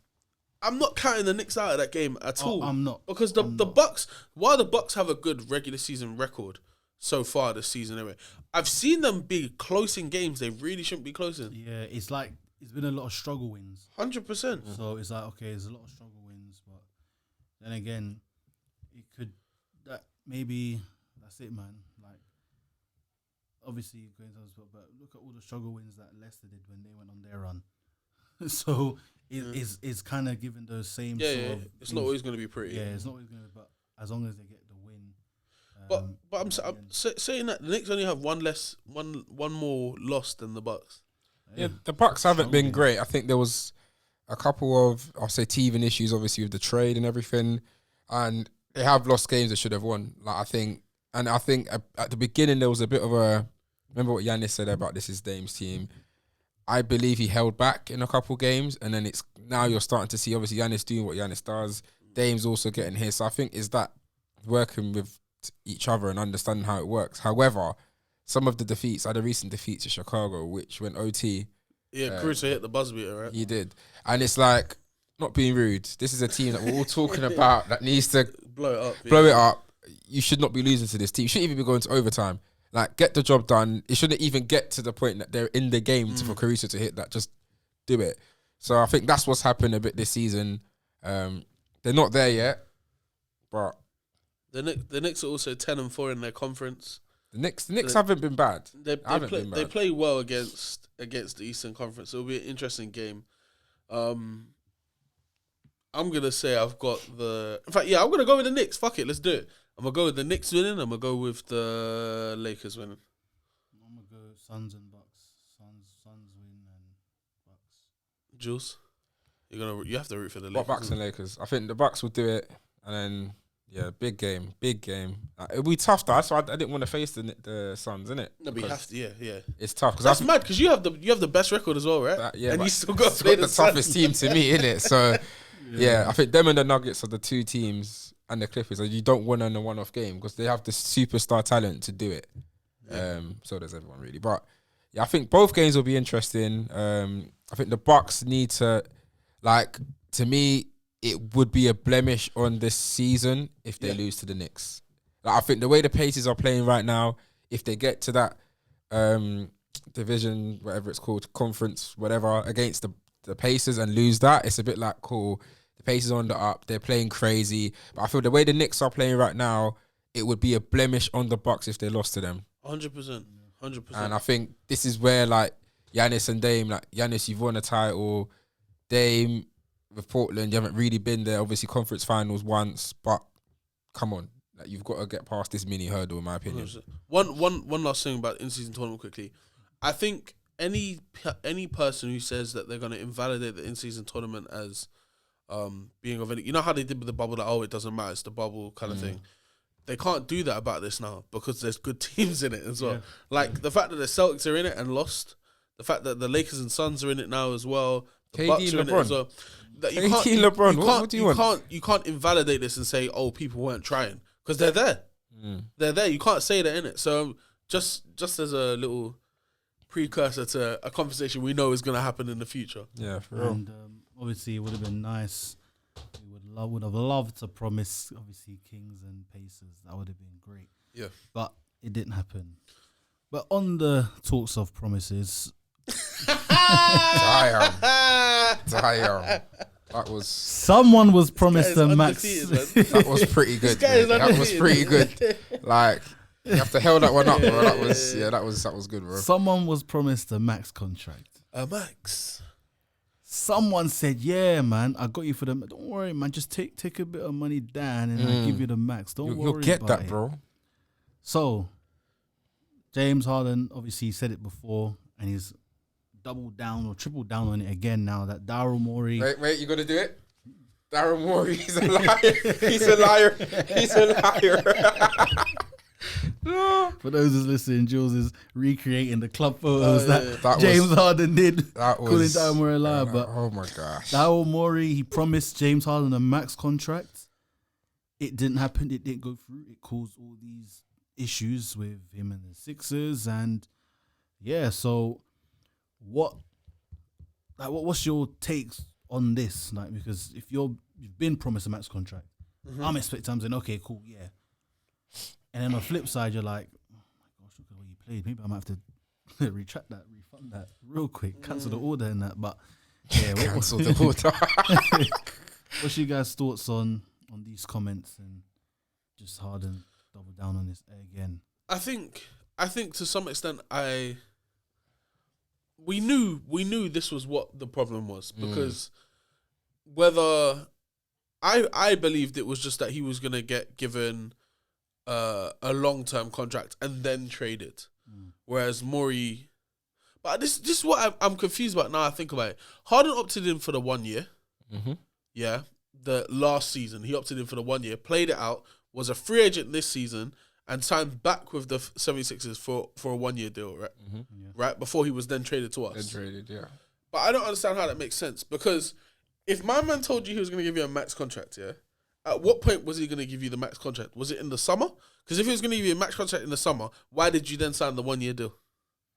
I'm not counting the Knicks out of that game at all. I'm not. Because the Bucks, while the Bucks have a good regular season record so far this season anyway, I've seen them be close in games they really shouldn't be close in. Yeah, it's like, it's been a lot of struggle wins. 100%. So it's like, okay, there's a lot of struggle wins, but then again, it could, that maybe, that's it, man. Like, obviously, going to but look at all the struggle wins that Leicester did when they went on their run. So it's kind of giving those same sort of it's things. not always going to be pretty. Yeah, it's not always going to be, but as long as they get the win. But I'm saying that the Knicks only have one more loss than the Bucks. Yeah, the Bucks haven't been great. I think there was a couple of, I'll say, teething issues, obviously, with the trade and everything. And they have lost games they should have won. Like, I think at the beginning, there was a bit of a, remember what Giannis said about this is Dame's team. I believe he held back in a couple games, and then it's now you're starting to see obviously Giannis doing what Giannis does. Dame's also getting his. So I think is that working with each other and understanding how it works. However, some of the defeats, the recent defeats to Chicago, which went OT. Yeah, Caruso hit the buzzer beater, right? He did. And it's like, not being rude, this is a team that we're all talking about that needs to blow it up. Blow it up. You should not be losing to this team. You shouldn't even be going to overtime. Like, get the job done. It shouldn't even get to the point that they're in the game for Caruso to hit that. Just do it. So I think that's what's happened a bit this season. They're not there yet, but the Knicks are also 10-4 in their conference. The Knicks haven't been bad. They play well against the Eastern Conference. It'll be an interesting game. I'm gonna say I've got the. In fact, yeah, I'm gonna go with the Knicks. Fuck it, let's do it. I'm gonna go with the Knicks winning. I'm gonna go with the Lakers winning. I'm gonna go Suns and Bucks. Suns win and Bucks. Jules, you have to root for the Lakers. What Bucks and Lakers? I think the Bucks will do it, and then big game. It'll be tough though. So I didn't want to face the Suns, innit? No, but you have to. Yeah. It's tough because that's mad because you have the best record as well, right? And you still got the toughest team to me, innit? So yeah, I think them and the Nuggets are the two teams. And the Clippers, you don't win in a one-off game because they have the superstar talent to do it. Yeah. So does everyone really. But yeah, I think both games will be interesting. I think the Bucks need to, to me, it would be a blemish on this season if they lose to the Knicks. I think the way the Pacers are playing right now, if they get to that division, whatever it's called, conference, whatever, against the Pacers and lose that, it's a bit like, cool. The Pacers are on the up. They're playing crazy. But I feel the way the Knicks are playing right now, it would be a blemish on the Bucks if they lost to them. 100%. And I think this is where, Giannis and Dame, Giannis, you've won a title. Dame, with Portland, you haven't really been there. Obviously, conference finals once. But come on. You've got to get past this mini hurdle, in my opinion. 100%. One last thing about in-season tournament quickly. I think any person who says that they're going to invalidate the in-season tournament as... being of any, you know how they did with the bubble, that it doesn't matter, it's the bubble kind of thing. They can't do that about this now because there's good teams in it as well. The fact that the Celtics are in it and lost, the fact that the Lakers and Suns are in it now as well, the KD, Bucks are in it as well. LeBron, what do you want? You can't invalidate this and say, oh, people weren't trying because they're there. They're there. You can't say that in it. So just as a little precursor to a conversation we know is going to happen in the future. Yeah, for real. And obviously, it would have been nice. We would have loved to promise, obviously, Kings and Pacers. That would have been great. Yeah. But it didn't happen. But on the talks of promises... Damn. That was... Someone was promised a max. That was pretty good. That was pretty good. You have to held that one up, bro. That was good, bro. Someone was promised a max contract. A max. Someone said, "Yeah, man, I got you for the. Don't worry, man. Just take a bit of money down, and I'll give you the max. Don't worry, you'll get about that, it." bro. So, James Harden obviously said it before, and he's doubled down or tripled down on it again now. That Daryl Morey. Wait, you got to do it. Daryl Morey, he's a liar. He's a liar. He's a liar. For those who's listening, Jules is recreating the club photos that James Harden did. That calling Daryl Morey a liar. But oh my gosh, Daryl Morey, he promised James Harden a max contract. It didn't happen. It didn't go through. It caused all these issues with him and the Sixers, and so what's your takes on this? Because if you've been promised a max contract, I'm saying, okay, cool, yeah. And then on the flip side, you're like, oh my gosh, look at what you played. Maybe I might have to retract that, refund that real quick, cancel the order and that. But yeah, cancel the order. What's your guys' thoughts on these comments and just Harden double down on this again? I think to some extent we knew this was what the problem was, because whether I believed it was just that he was gonna get given a long-term contract and then traded, whereas Morey. But this is what I'm confused about now. I think about it. Harden opted in for the 1 year. Yeah, the last season he opted in for the 1 year, played it out, was a free agent this season, and signed back with the 76ers for a 1 year deal, right? Right before he was then traded to us. But I don't understand how that makes sense, because if my man told you he was going to give you a max contract, yeah, at what point was he going to give you the max contract? Was it in the summer? Because if he was going to give you a max contract in the summer, why did you then sign the 1 year deal?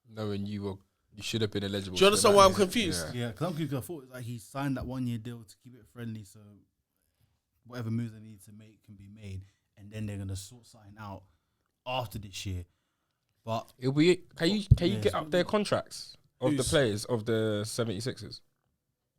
Knowing you should have been eligible. Do you understand why I'm confused? Yeah, because I'm confused. I thought like he signed that 1 year deal to keep it friendly, so whatever moves they need to make can be made, and then they're gonna sort something out after this year. But it'll be. Can you get up their contracts of the players of the 76ers?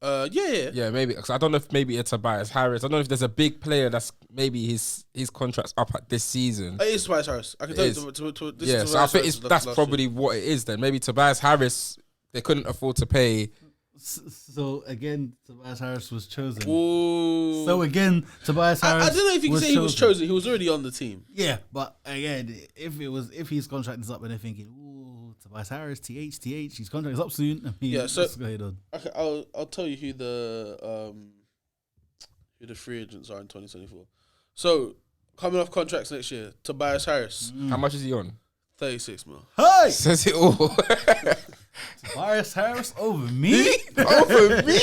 Yeah, maybe, because I don't know if maybe it's Tobias Harris. I don't know if there's a big player that's maybe his contract's up at this season. It is Tobias Harris. I can tell you. So I think that's probably what it is then. Maybe Tobias Harris, they couldn't afford to pay. So again, Tobias Harris was chosen. Ooh. So again, Tobias Harris. I don't know if you can say he was chosen. He was already on the team. Yeah, but again, if his contract is up and they're thinking, ooh, Tobias Harris, TH, his contract is up soon. I mean, Yeah, so let's go ahead on. Okay, I'll tell you who the free agents are in 2024. So coming off contracts next year, Tobias Harris. How much is he on? 36 mil. Hey, Says it all. Tobias Harris over me. Over me?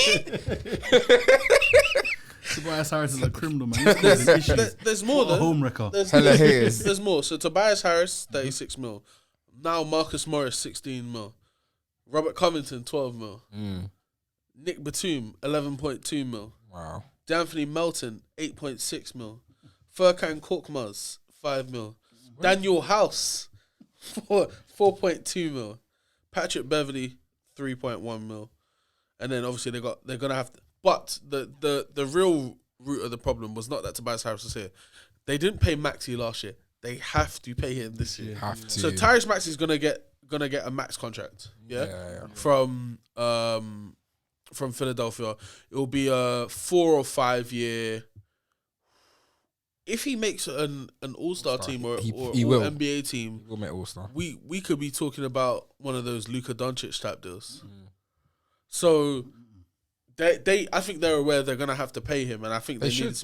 Tobias Harris is a criminal, man. He's causing issues. There's more What a though. home wrecker. There's more. So Tobias Harris, 36 mil. Now Marcus Morris, 16 mil. Robert Covington, 12 mil. Nick Batum, 11.2 mil. Wow. D'Anthony Melton, 8.6 mil. Furkan Korkmaz, 5 mil. Daniel House, 4.2 mil. Patrick Beverly, 3.1 mil. And then obviously they're gonna have to, but the real root of the problem was not that Tobias Harris was here. They didn't pay Maxey last year. They have to pay him this year. Have to. So Tyrese Maxey's gonna get a max contract. Yeah. From Philadelphia. It will be a 4 or 5 year. If he makes an All-Star team or he will. NBA team, We'll make All-Star. we could be talking about one of those Luka Doncic type deals. So I think they're aware they're gonna have to pay him, and I think they needed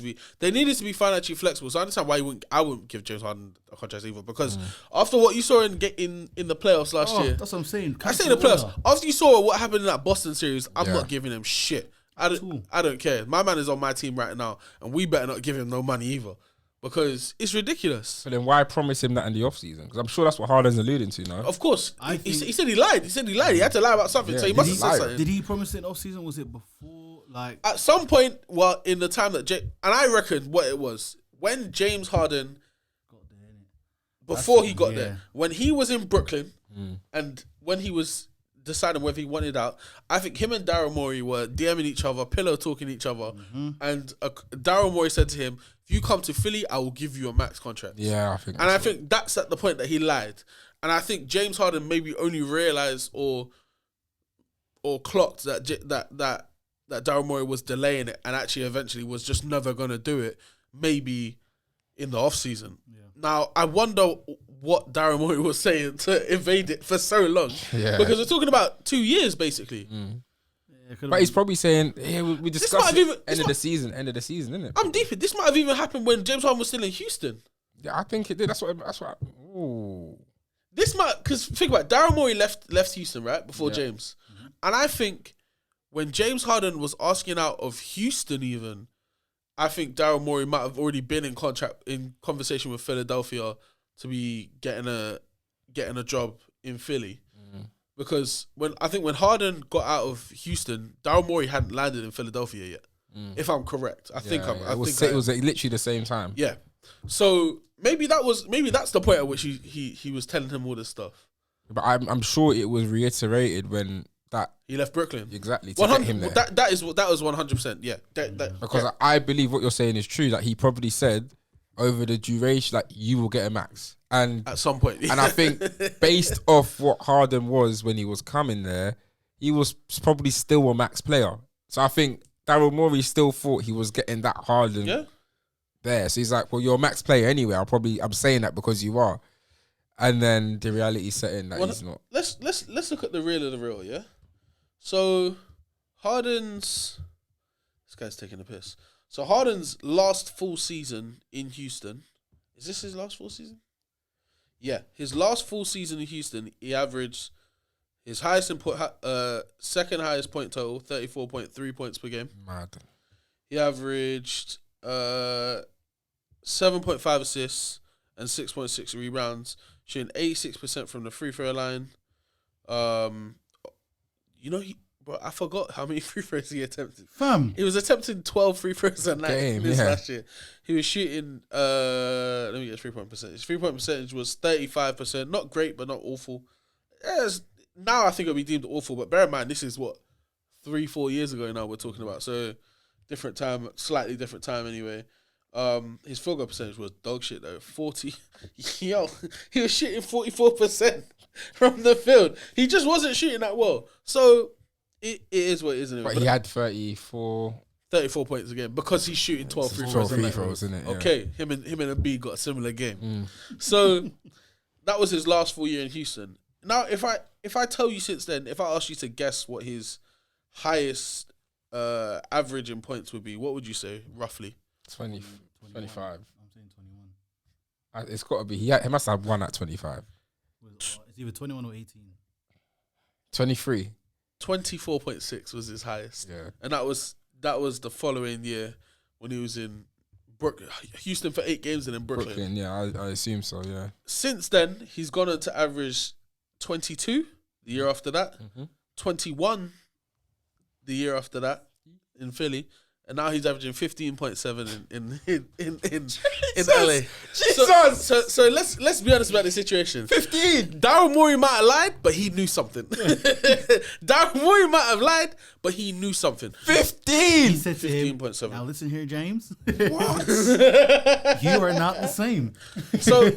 to be financially flexible. So I understand why I wouldn't give James Harden a contract either, because after what you saw in the playoffs last year, That's what I'm saying. I say in the playoffs. After you saw what happened in that Boston series, I'm not giving him shit. I don't care. My man is on my team right now, and we better not give him no money either, because it's ridiculous. But then why promise him that in the offseason? Because I'm sure that's what Harden's alluding to now. Of course. He said he lied. He had to lie about something, so he must have said something. Did he promise it in off season? Was it before? Like at some point, well, in the time that and I reckon what it was, when James Harden got there, innit? Before he got there, when he was in Brooklyn, and when he was deciding whether he wanted out, I think him and Daryl Morey were DMing each other, pillow talking each other, and Daryl Morey said to him, "If you come to Philly, I will give you a max contract." Yeah, I think. And I think that's at the point that he lied, and I think James Harden maybe only realized or clocked that Daryl Morey was delaying it, and actually eventually was just never gonna do it. Maybe in the off season. Yeah. Now I wonder what Daryl Morey was saying to evade it for so long. Yeah. Because we're talking about 2 years basically. Yeah, but he's probably saying, "Yeah, we discussed it end of the season, isn't it?" I'm deep. This might have even happened when James Harden was still in Houston. Yeah, I think it did. That's what. Ooh. This might, because think about it, Daryl Morey left Houston right before James, and I think when James Harden was asking out of Houston, even I think Daryl Morey might have already been in conversation with Philadelphia to be getting a job in Philly. Because when Harden got out of Houston, Daryl Morey hadn't landed in Philadelphia yet. If I'm correct, it was literally the same time. Yeah, so maybe that's the point at which he was telling him all this stuff. But I'm sure it was reiterated when that he left Brooklyn. Exactly, to get him there. That was 100%. Yeah, because I believe what you're saying is true. Like he probably said over the duration, like you will get a max. And at some point, and I think based off what Harden was when he was coming there, he was probably still a max player. So I think Daryl Morey still thought he was getting that Harden there. So he's like, "Well, you're a max player anyway. I'm saying that because you are." And then the reality set in that he's not. Let's look at the real of the real. Yeah. So this guy's taking a piss. So Harden's last full season in Houston, is this his last full season? Yeah, his last full season in Houston, he averaged his highest second highest point total, 34.3 points per game. Mad. He averaged 7.5 assists and 6.6 rebounds, shooting 86% from the free throw line. Bro, I forgot how many free throws he attempted. Fam. He was attempting 12 free throws a night last year. He was shooting, let me get his 3-point percentage. His 3-point percentage was 35%. Not great, but not awful. Now I think it'll be deemed awful, but bear in mind, this is 3-4 years ago now we're talking about. So different time, slightly different time anyway. His field goal percentage was dog shit though. 40. Yo, he was shooting 44% from the field. He just wasn't shooting that well. So it is what it is, isn't it? But he had 34 points a game because he's shooting 12 free throws. 12 free throws, isn't it? Yeah. Okay, him and Embiid got a similar game. So that was his last full year in Houston. Now, if I tell you since then, if I ask you to guess what his highest average in points would be, what would you say roughly? 25. I'm saying 21. It's got to be. He must have won at 25. It's either 21 or 18. 23. 24.6 was his highest. Yeah. And that was the following year when he was in Houston for 8 games and in Brooklyn. Yeah, I assume so, yeah. Since then, he's gone on to average 22 the year after that, 21 the year after that in Philly, and now he's averaging 15.7 in LA. Jesus! So let's be honest about the situation. 15! Daryl Morey might have lied, but he knew something. Daryl Morey might have lied, but he knew something. 15! He said to him, 15.7. now listen here, James. What? You are not the same. So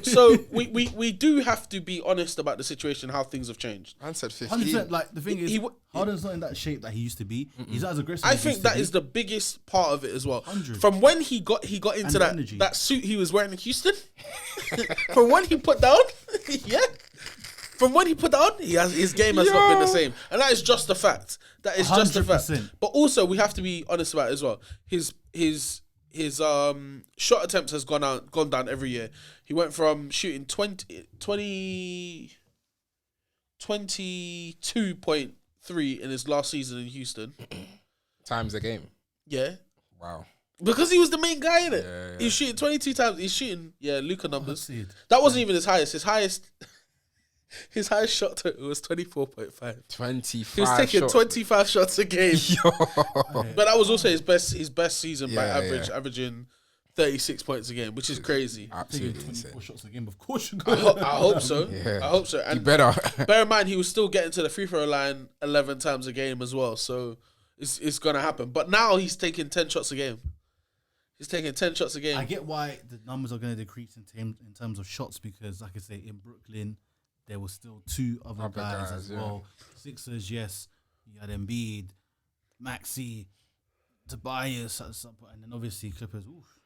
we do have to be honest about the situation, how things have changed. Man said 15. 100%. Like the thing is, Harden's not in that shape that he used to be. He's not as aggressive. I think that is the biggest part of it as well. 100. From when he got into that suit he was wearing in Houston, from when he put down, from when he put down, his game has not been the same, and that is just a fact. That is just a fact. But also, we have to be honest about it as well. His shot attempts has gone down every year. He went from shooting 22.3 in his last season in Houston. Times a game. Yeah. Wow. Because he was the main guy in it. Yeah. He's shooting 22 times. He's shooting, Luka numbers. see it. That wasn't even his highest. His highest shot total was 24.5. 25 He was taking shots. 25 shots a game. Yo. But that was also his best season by Yeah, averaging 36 points a game, which is crazy. Absolutely Taking insane. 24 shots a game. Of course you I go. hope so. Yeah. I hope so. You And better. bear in mind, he was still getting to the free throw line 11 times a game as well. So it's going to happen. But now he's taking 10 shots a game. He's taking 10 shots a game. I get why the numbers are going to decrease in terms of shots because, like I say, in Brooklyn, there were still 2 other guys as well. Sixers, yes. You had Embiid, Maxey, Tobias at some point, and then obviously Clippers. Oof.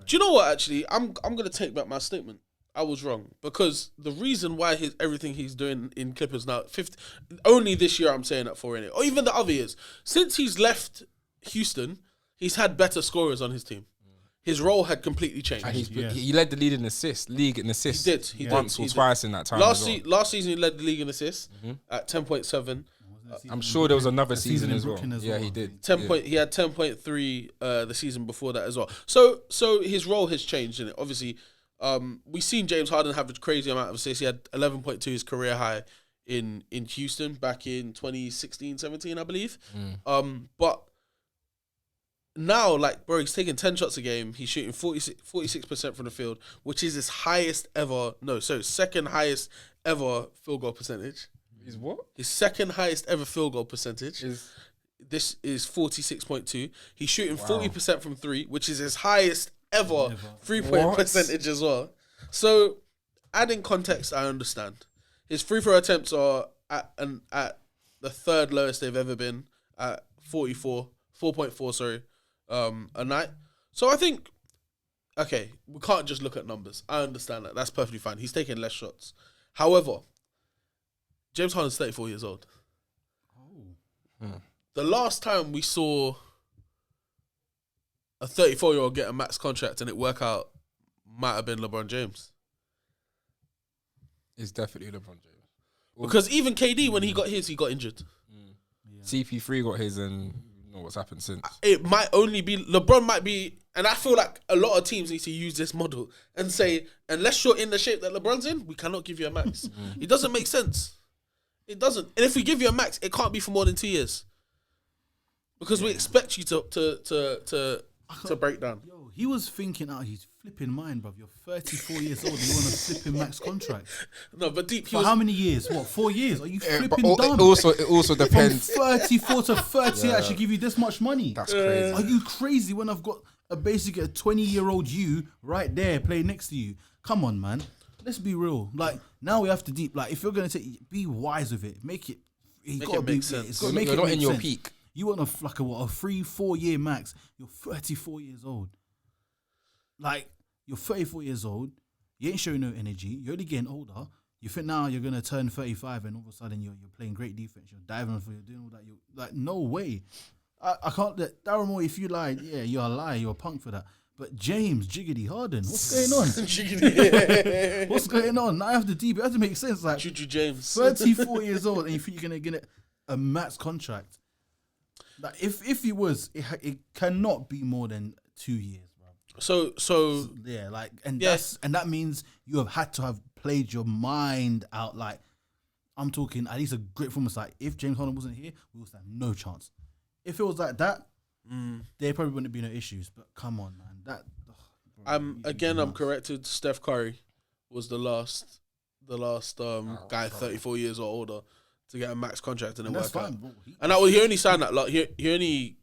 Do you know what? Actually, I'm gonna take back my statement. I was wrong because the reason why everything he's doing in Clippers now, only this year I'm saying that for it, or even the other years since he's left Houston, he's had better scorers on his team. His role had completely changed. And he led the league in assists. He did. Once or twice in that time. Last season he led the league in assists at 10.7. I'm sure there was another season as well. Yeah, he did. 10 point. He had 10.3 the season before that as well. So his role has changed in it. Obviously, we've seen James Harden have a crazy amount of assists. He had 11.2, his career high in Houston back in 2016-17, I believe. But now, like, bro, he's taking 10 shots a game. He's shooting 46% from the field, which is his second highest ever field goal percentage. Is what? His second highest ever field goal percentage. This is 46.2. He's shooting 40% from 3, which is his highest ever 3-point percentage as well. So, adding context, I understand. His free throw attempts are at the third lowest they've ever been at 4.4, a night. So I think, okay, we can't just look at numbers. I understand that. That's perfectly fine. He's taking less shots. However, James Harden's 34 years old. The last time we saw a 34-year-old get a max contract and it work out might have been LeBron James. It's definitely LeBron James. Because even KD, when he got his, he got injured. CP3 got his, and you know what's happened since. It might only be LeBron might be, and I feel like a lot of teams need to use this model and say, unless you're in the shape that LeBron's in, we cannot give you a max. It doesn't make sense. It doesn't. And if we give you a max, it can't be for more than 2 years, because we expect you to break down. Yo, he was thinking out his flipping mind, bruv. You're 34 years old. You want a flipping max contract? No, but deep. For how many years? What, 4 years? Are you flipping But dumb? it also depends. From 34 to 30, I should give you this much money. That's crazy. Are you crazy when I've got a 20-year-old you right there playing next to you? Come on, man. Let's be real. Like, now we have to if you're going to be wise with it. Make it make sense. It's gotta make You're it not make in your sense. peak. You want a 3-4 year max. You're 34 years old. Like, you're 34 years old. You ain't showing no energy. You're only getting older. You think now you're going to turn 35 and all of a sudden you're playing great defense. You're diving for, you're doing all that. You're like, no way. I can't. Darren Moore, if you lied, yeah, you're a liar. You're a punk for that. But James Jiggity Harden, what's going on? What's going on? Now I have to deep. It has to make sense. Like Juju James, 34 years old, and you think you're gonna get a max contract? Like if he was, it cannot be more than 2 years, bro. So Yeah, like that means you have had to have played your mind out. Like I'm talking at least a great performance. Like if James Harden wasn't here, we would stand no chance. If it was like that, there probably wouldn't be no issues. But come on, man. I'm corrected. Steph Curry was the last guy 34 years or older to get a max contract and that's work out. fine, bro. And he only signed that. Like he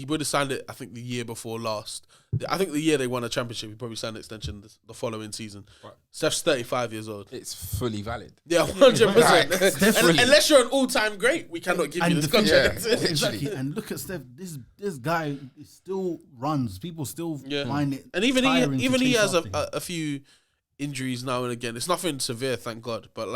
would have signed it. I think the year before last. I think the year they won a championship, he probably signed an extension the following season. Right. Steph's 35 years old. It's fully valid. Yeah, 100%. Fully. Unless you're an all-time great, we cannot give you this contract. Yeah. Exactly. And look at Steph. This guy still runs. People still find it. And even he chase has after him. a few injuries now and again. It's nothing severe, thank God. But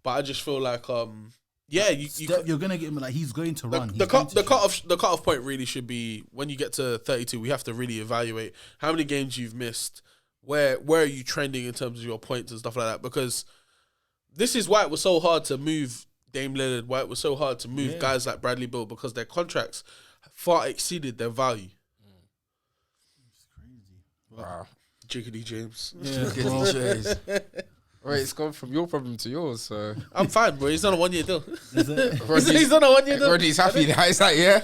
but I just feel like you're gonna get him. Like he's going to run. The cut-off point really should be when you get to 32. We have to really evaluate how many games you've missed. Where are you trending in terms of your points and stuff like that? Because this is why it was so hard to move Dame Lillard. Why it was so hard to move guys like Bradley Beal, because their contracts far exceeded their value. It's crazy. Wow. Jiggity James. Yeah, Wait, it's gone from your problem to yours. So I'm fine, bro. He's on a 1 year deal. Rodney's, He's on a 1 year deal. Rodney's happy now. It's like, yeah.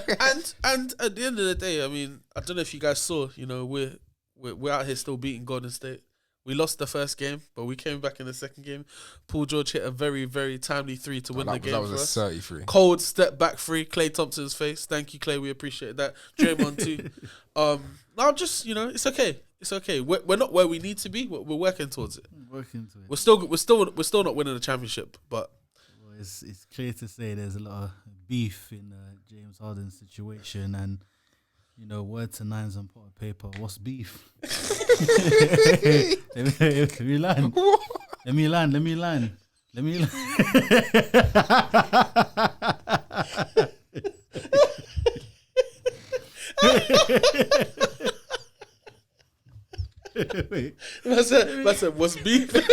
And at the end of the day, I mean, I don't know if you guys saw. You know, we're out here still beating Golden State. We lost the first game, but we came back in the second game. Paul George hit a very, very timely three to win the game. That was for a us. 33. Cold step back three, Klay Thompson's face. Thank you, Klay. We appreciate that. Draymond too. Now just it's okay. It's okay. We're not where we need to be. We're working towards it. working to it. We're still not winning the championship, but It's clear to say there's a lot of beef in James Harden's situation, and word to nines on pot of paper. What's beef? Let me land. That's it. What's beef? Oi.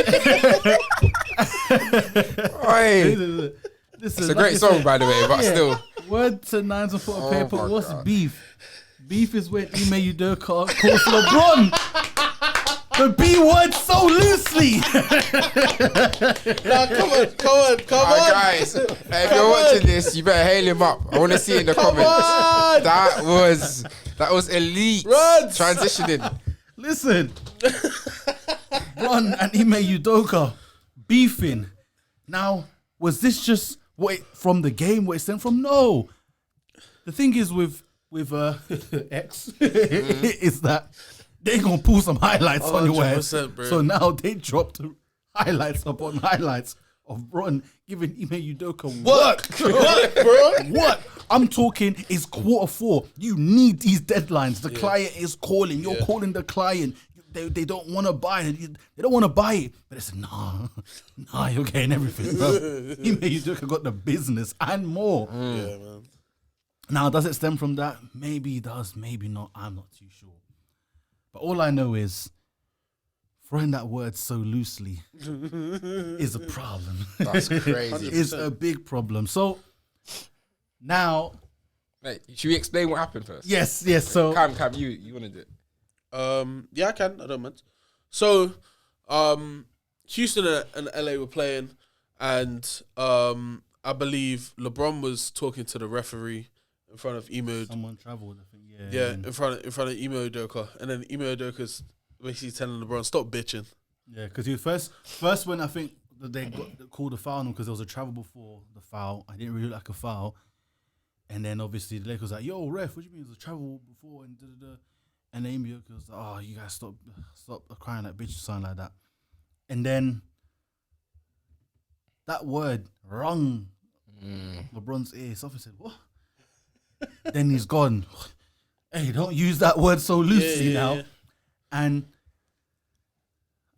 It's a great song, by the way, but still. Word to nines on pot of paper. my What's God. beef? Beef is when Ime Udoka calls LeBron the B word so loosely. Nah, come on. Guys, if you're watching this, you better hail him up. I want to see it in the comments. on. That was elite. Run. Transitioning. Listen, Bron and Ime Udoka beefing. Now, was this just from the game where it stemmed from? No. The thing is with X is that they gonna pull some highlights on your ass. 100%, bro. So now they dropped highlights upon highlights of Bron giving Ime Udoka work. What, bro? What? I'm talking is Q4. You need these deadlines. The client is calling. You're calling the client. They don't want to buy it. They don't want to buy it. But it's nah, you're getting everything, bro. Ime Udoka got the business and more. Yeah, man. Now, does it stem from that? Maybe it does, maybe not. I'm not too sure. But all I know is throwing that word so loosely is a problem. That's crazy. It's a big problem. So now, Mate, should we explain what happened first? yes. So Cam, you want to do it? Yeah, I can. I don't mind. So, Houston and LA were playing, and I believe LeBron was talking to the referee in front of Ime. someone traveled, I think. Yeah, in front of Ime Udoka, and then Ime Udoka's basically telling LeBron, "Stop bitching." Yeah, because he first when I think that they called a foul on him because there was a travel before the foul. I didn't really look like a foul, and then obviously the Lakers was like, "Yo, ref, what do you mean there's a travel before?" And and then Ime Udoka was like, "Oh, you guys stop crying like bitch," or something like that. And then that word rung LeBron's ear. Something said, "What?" Then he's gone. Hey, don't use that word so loosely now. And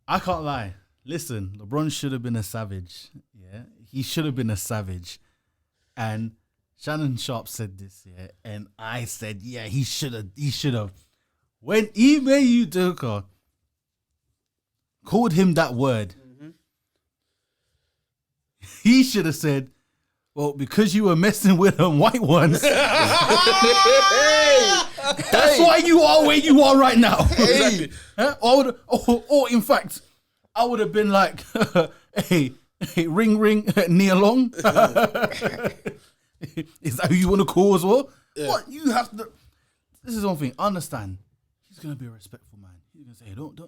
I can't lie. Listen, LeBron should have been a savage. Yeah, he should have been a savage. And Shannon Sharp said this, yeah, and I said, yeah, he should have. When Ime Udoka called him that word, he should have said, well, because you were messing with them white ones, that's why you are where you are right now. Exactly. Or in fact, I would have been like, hey, ring, near long. Is that who you want to call as well? Yeah. What you have to? This is one thing. Understand? He's gonna be a respectful man. He's gonna say, don't.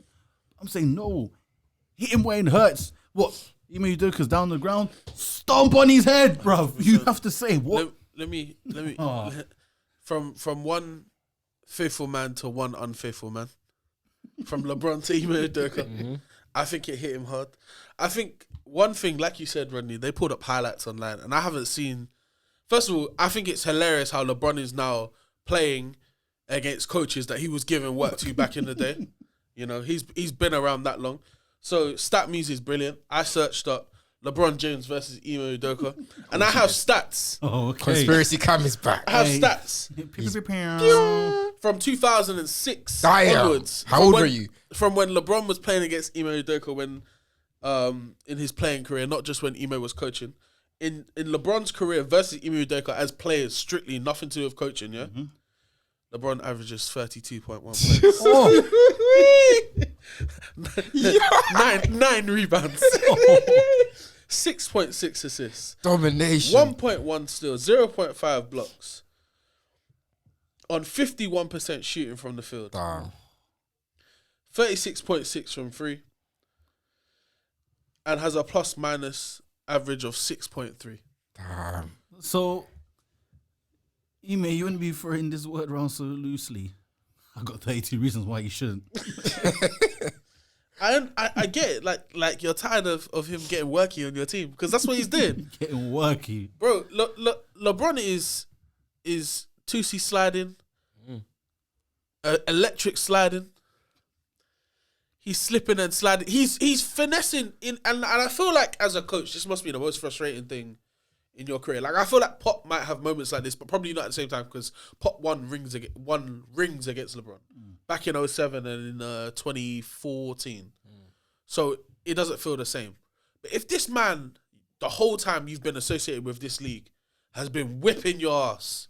I'm saying no. Hit him where it hurts. What? Ime Udoka's down the ground. Stomp on his head, bruv. You have to say what? Let me. From one faithful man to one unfaithful man. From LeBron to Ime Udoka. I think it hit him hard. I think one thing, like you said, Rodney, they pulled up highlights online, and I haven't seen. First of all, I think it's hilarious how LeBron is now playing against coaches that he was giving work to back in the day. You know, he's been around that long. So StatMuse is brilliant. I searched up LeBron James versus Ime Udoka, and I have stats. Oh, okay. Conspiracy Cam is back. I have stats from 2006 onwards. How old were you? From when LeBron was playing against Ime Udoka when, in his playing career, not just when Ime was coaching. In LeBron's career versus Ime Udoka as players, strictly nothing to do with coaching, yeah? LeBron averages 32.1 points. nine rebounds. 6.6 assists. Domination. 1.1 steals. 0.5 blocks. On 51% shooting from the field. Damn. 36.6 from three. And has a plus-minus average of 6.3. Damn. So, Ime, you wouldn't be throwing this word around so loosely. I've got 32 reasons why you shouldn't. I get it. Like you're tired of him getting worky on your team because that's what he's doing. Getting worky. Bro, LeBron is 2C sliding, electric sliding. He's slipping and sliding. He's finessing in, and I feel like as a coach, this must be the most frustrating thing in your career. Like I feel like Pop might have moments like this, but probably not at the same time because Pop won rings against LeBron back in 2007 and in 2014. So it doesn't feel the same. But if this man, the whole time you've been associated with this league, has been whipping your ass.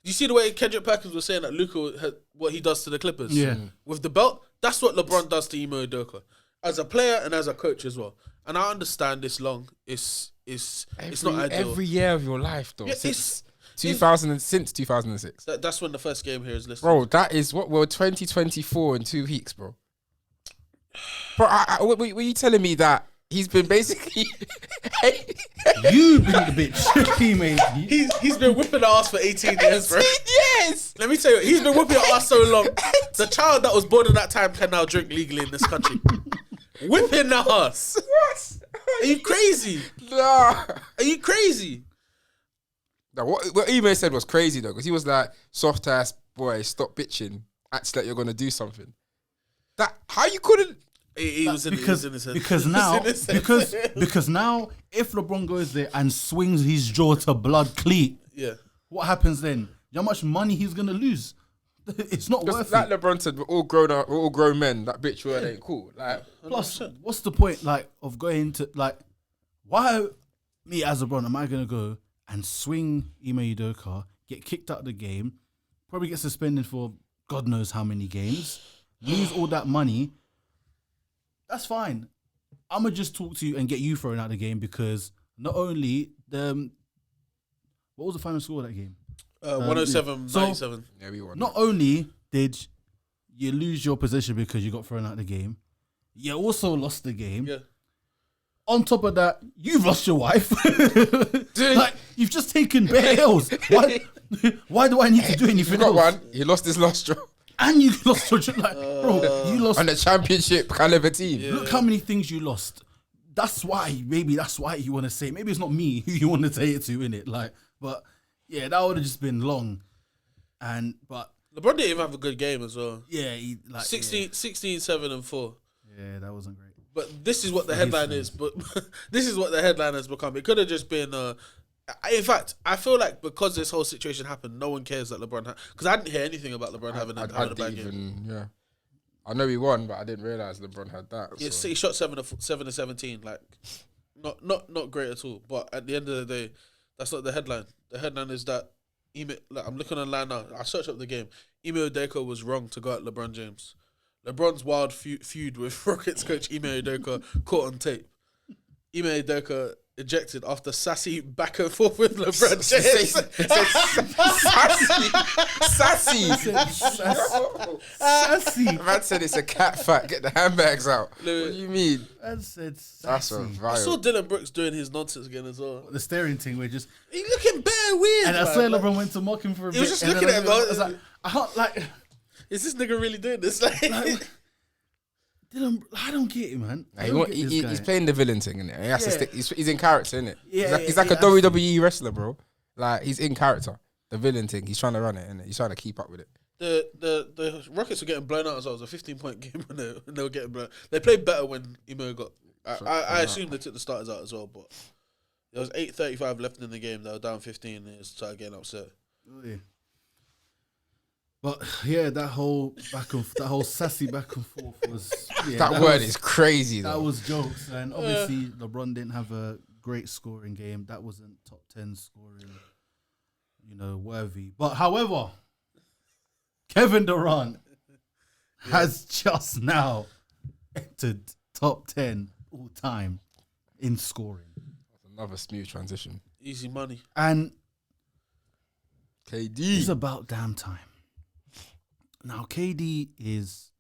You see the way Kendrick Perkins was saying that Luka, what he does to the Clippers with the belt? That's what LeBron does to Ime Udoka as a player and as a coach as well. And I understand this long. It's not ideal. Every year of your life, though. Yeah, since 2006. That's when the first game here is listed. Bro, that is what we're 2024 in 2 weeks, bro. Bro, were you telling me that he's been basically... You been the bitch. He's been whipping our ass for 18 years, bro. 18 years! Let me tell you, he's been whipping our ass so long. The child that was born in that time can now drink legally in this country. Whipping the ass. What? Are you crazy? Nah. Are you crazy? Now, what Ime said was crazy, though, because he was like, soft ass boy, stop bitching. Act like you're going to do something. That, how you couldn't... He was in his head. Because now, because now, if LeBron goes there and swings his jaw to blood cleat, yeah, what happens then? You know how much money he's gonna lose? It's not worth Like it. LeBron said, we're all grown up, we're all grown men. That bitch word ain't cool. Like, Plus, what's the point, like, of going to, like, why, me as LeBron, am I going to go and swing Ime Udoka, get kicked out of the game, probably get suspended for God knows how many games, lose all that money? That's fine. I'm going to just talk to you and get you thrown out of the game because not only what was the final score of that game? 107-97. yeah, we won. Not only did you lose your position because you got thrown out of the game, you also lost the game. Yeah. On top of that, you've lost your wife. Like, you've just taken bare L's. Why do I need to do anything You got else? one. He lost his last job And you lost your like, bro, you lost. on the championship caliber team. Yeah. Look how many things you lost. That's why you want to say it. Maybe it's not me who you want to say it to, innit? Like, but yeah, that would have just been long. But LeBron didn't even have a good game as well. yeah, he, like 16, 7 and 4. Yeah, that wasn't great. But this is what the headline is. But this is what the headline has become. It could have just been. In fact, I feel like because this whole situation happened, no one cares that LeBron. Because I didn't hear anything about LeBron having a bad game. Yeah, I know he won, but I didn't realize LeBron had that. Yeah, so. he shot 7 of 17. Like, not great at all. But at the end of the day, that's not the headline. The headline is that I'm looking online now. I searched up the game. Ime Udoka was wrong to go at LeBron James. LeBron's wild feud with Rockets coach Ime Udoka caught on tape. Ime Udoka ejected after sassy back and forth with LeBron James. Sassy. Man said it's a cat fight. Get the handbags out. What do you mean? Man said That's sassy. a I saw vibe. Dylan Brooks doing his nonsense again as well. The staring thing, we're just. He looking bare weird. And I man. swear Like, LeBron went to mock him for a bit. was just and looking then at him, I was like, I can't, like, is this nigga really doing this? Like, Dylan, I don't get it, man. Nah, I he don't want- get he- this he- guy. he's playing the villain thing, innit? He has to Yeah. stick. He's in character, innit? Yeah, he's like a he has to. WWE wrestler, bro. Like, he's in character. The villain thing. He's trying to run it, innit? He's trying to keep up with it. the Rockets were getting blown out as well. It was a 15-point game when they were getting blown. They played better when Imo got. I assume they took the starters out as well, but there was 8:35 left in the game. They were down 15 and it started getting upset. Oh, yeah. But yeah, that whole sassy back and forth was That word is crazy, that though. was jokes, and obviously LeBron didn't have a great scoring game. That wasn't top 10 scoring, worthy. But however, Kevin Durant has just now entered top 10 all time in scoring, Another smooth transition. Easy money. and KD. it's about damn time. Now, KD is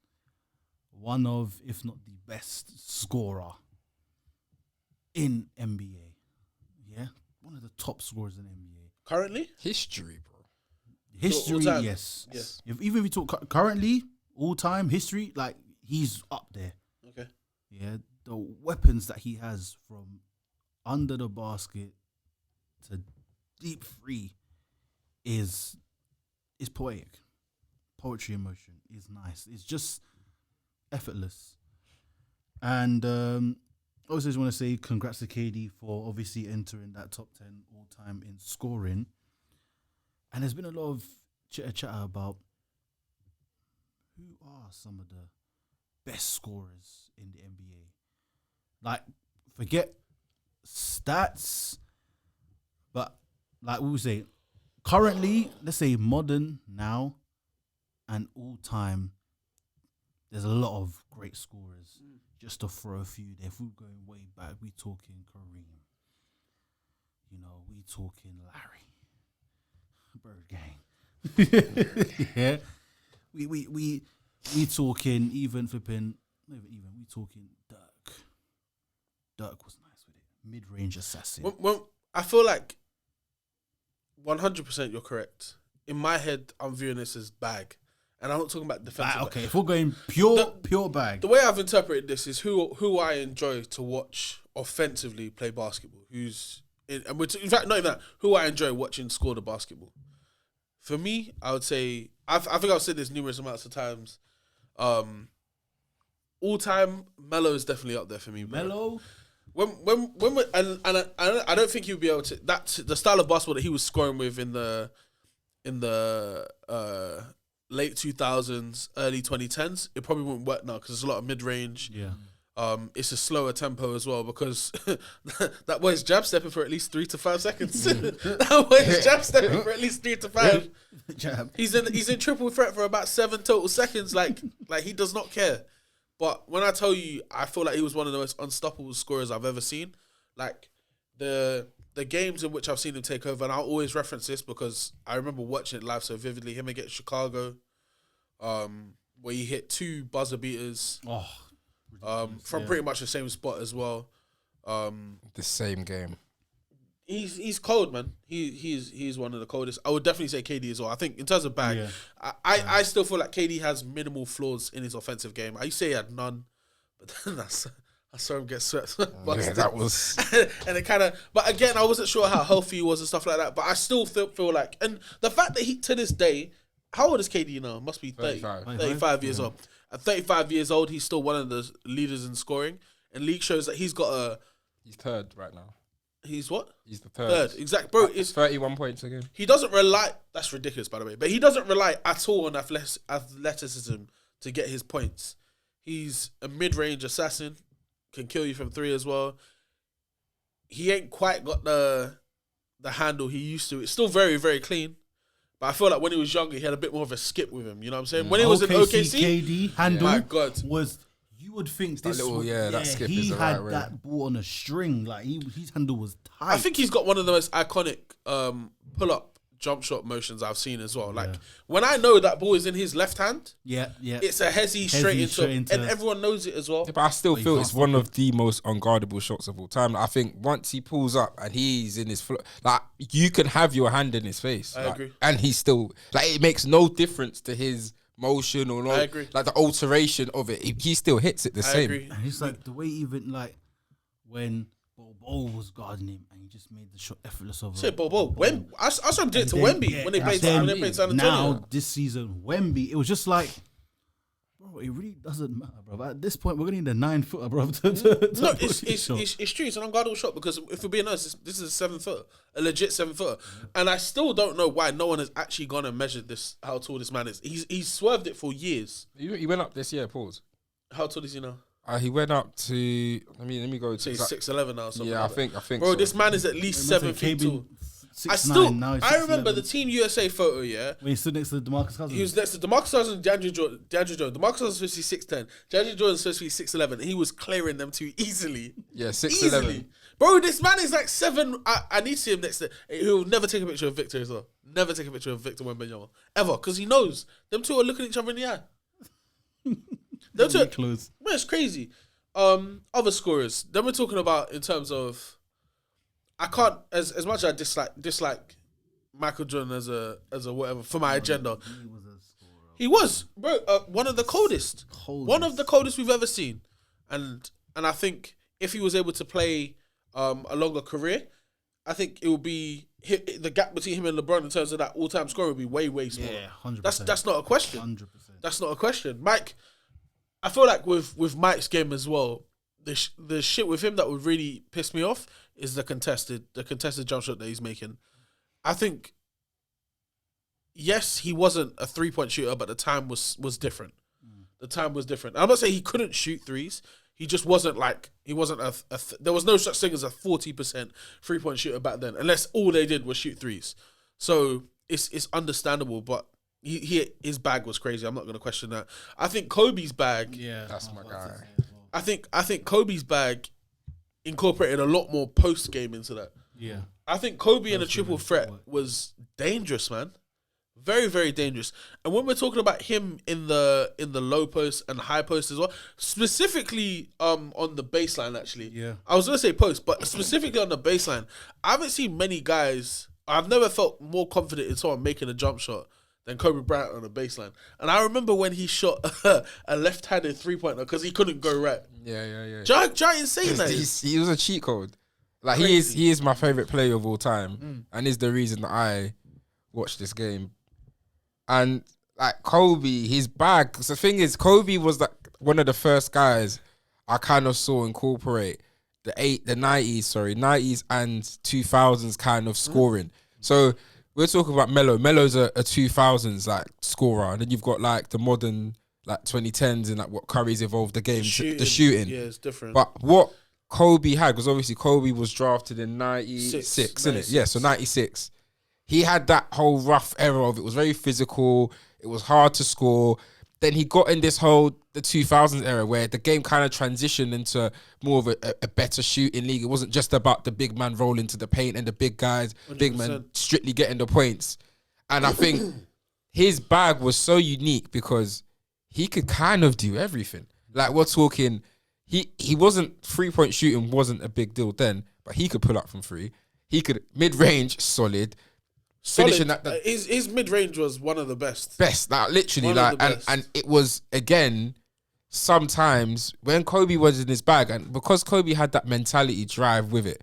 one of, if not the best scorer in NBA. Yeah, one of the top scorers in NBA. Currently? History, bro. History, all time? yes. Yes. Even if we talk currently, all time history, like he's up there. Okay. Yeah, the weapons that he has from under the basket to deep three is poetic. Poetry in motion is nice. It's just effortless. And also just want to say congrats to KD for obviously entering that top 10 all time in scoring. And there's been a lot of chitter-chatter about who are some of the best scorers in the NBA. Like, forget stats, but like we would say, currently, let's say modern now and all time, there's a lot of great scorers. Just to throw a few there. If we're going way back, we talking Kareem. We talking Larry. Bird Gang. Yeah. We talking even flipping, not even, we talking Dirk. Dirk was nice with it. Mid-range assassin. When I feel like 100% you're correct. In my head, I'm viewing this as bag. And I'm not talking about defensive. Okay, if we're going pure bag. The way I've interpreted this is who I enjoy to watch offensively play basketball. In fact, not even that. Who I enjoy watching score the basketball. For me, I would say I think I've said this numerous amounts of times. All time, Melo is definitely up there for me. Bro. Melo? I don't think he would be able to. That's the style of basketball that he was scoring with in the late 2000s, early 2010s, it probably wouldn't work now because there's a lot of mid-range. Yeah. It's a slower tempo as well because that boy's jab stepping for at least 3 to 5 seconds. That boy's jab stepping for at least 3 to 5. Jab. He's in triple threat for about 7 total seconds. Like he does not care. But when I tell you, I feel like he was one of the most unstoppable scorers I've ever seen. Like the games in which I've seen him take over, and I'll always reference this because I remember watching it live so vividly. Him against Chicago, where he hit 2 buzzer beaters. From pretty much the same spot as well. The same game. He's cold, man. He's one of the coldest. I would definitely say KD as well. I think in terms of bag, I still feel like KD has minimal flaws in his offensive game. I used to say he had none, but then I saw him get swept. Yeah, that was. And it kind of. But again, I wasn't sure how healthy he was and stuff like that. But I still feel like, and the fact that he to this day, how old is KD now? Must be 35 years old. At 35 years old, he's still one of the leaders in scoring. And league shows that he's got He's third right now. He's what? He's the third. Exact, bro. It's 31 points again. He doesn't rely. That's ridiculous, by the way. But he doesn't rely at all on athleticism to get his points. He's a mid-range assassin, can kill you from 3 as well. He ain't quite got the handle he used to. It's still very, very clean. But I feel like when he was younger, he had a bit more of a skip with him. You know what I'm saying? When he was in OKC, KD handle my God, was. You would think this little, that skip he is the had right way. that ball on a string. Like his handle was tight. I think he's got one of the most iconic pull-up jump shot motions I've seen as well. Like when I know that ball is in his left hand, it's a hezzy straight into, and everyone knows it as well. Yeah, but I still feel it's one of the most unguardable shots of all time. Like, I think once he pulls up and he's in his like you can have your hand in his face. I agree, and he's still like it makes no difference to his motion or not. I agree. Like the alteration of it, he still hits it the same. Agree. And it's like the way even like when Bobo was guarding him and he just made the shot effortless over. Shit, Bobo. I saw him do it to Wemby when they played San Antonio. Now this season, Wemby, it was just like, bro, it really doesn't matter, bro. At this point, we're gonna need a 9-footer, bro. No, it's true. It's an unguardable shot because if we're being honest, this is a 7-footer, a legit 7-footer, and I still don't know why no one has actually gone and measured this. How tall this man is? He's swerved it for years. He went up this year. Pause. How tall is he now? He went up to. Let me go to. So he's 6'11" now. Yeah, I think. Bro, so. This man is at least 7 feet tall. 6'9", I remember the Team USA photo, when he stood next to DeMarcus Cousins. He was next to DeMarcus Cousins and DeAndre Jordan. DeMarcus Cousins was supposed to be 6'10". DeAndre Jordan was supposed to be 6'11", and he was clearing them two easily. Yeah, 6'11". Bro, this man is like 7. I need to see him next to. He'll never take a picture of Victor as well. Never take a picture of Victor Wembanyama ever, because he knows them two are looking at each other in the eye. Them two, close. Man, it's crazy. Other scorers. Then we're talking about in terms of. I can't as much as I dislike Michael Jordan as a whatever for my agenda. He was, bro, one of the coldest. One of the coldest we've ever seen. And I think if he was able to play a longer career, I think it would be the gap between him and LeBron in terms of that all-time score would be way smaller. Yeah, 100%. That's not a question. 100%. That's not a question. Mike, I feel like with Mike's game as well, the shit with him that would really piss me off is the contested jump shot that he's making. I think, yes, he wasn't a 3-point shooter, but the time was different. The time was different. I'm not saying he couldn't shoot threes. He just wasn't there was no such thing as a 40% 3-point shooter back then, unless all they did was shoot threes. So it's understandable, but his bag was crazy. I'm not going to question that. I think Kobe's bag. Yeah, that's my guy. I think Kobe's bag incorporated a lot more post game into that. Yeah, I think Kobe in a triple threat was dangerous, man. Very, very dangerous. And when we're talking about him in the low post and high post as well, specifically on the baseline, actually. Yeah. I was gonna say post, but specifically on the baseline, I haven't seen many guys. I've never felt more confident in someone making a jump shot than Kobe Bryant on the baseline. And I remember when he shot a left-handed 3-pointer because he couldn't go right. Yeah. Giant insane that is. He was a cheat code. Like Crazy. he is my favorite player of all time, and is the reason that I watch this game. And like Kobe, his bag. Cause the thing is, Kobe was like one of the first guys I kind of saw incorporate the 90s and 2000s kind of scoring. So we're talking about Melo. Melo's a 2000s like scorer, and then you've got like the modern like 2010s and like what Curry's evolved the game, the shooting. Yeah, it's different. But what Kobe had, because obviously Kobe was drafted in 96, isn't it? Yeah, so 96. He had that whole rough era of it was very physical. It was hard to score. Then he got in this whole the 2000s era where the game kind of transitioned into more of a better shooting league. It wasn't just about the big man rolling to the paint and the big guys, 100%. Big man strictly getting the points. And I think his bag was so unique because he could kind of do everything. Like we're talking, he wasn't 3-point shooting wasn't a big deal then, but he could pull up from 3. He could mid-range solid. Finishing that his mid range was one of the best. Like literally, like and it was again sometimes when Kobe was in his bag, and because Kobe had that mentality drive with it,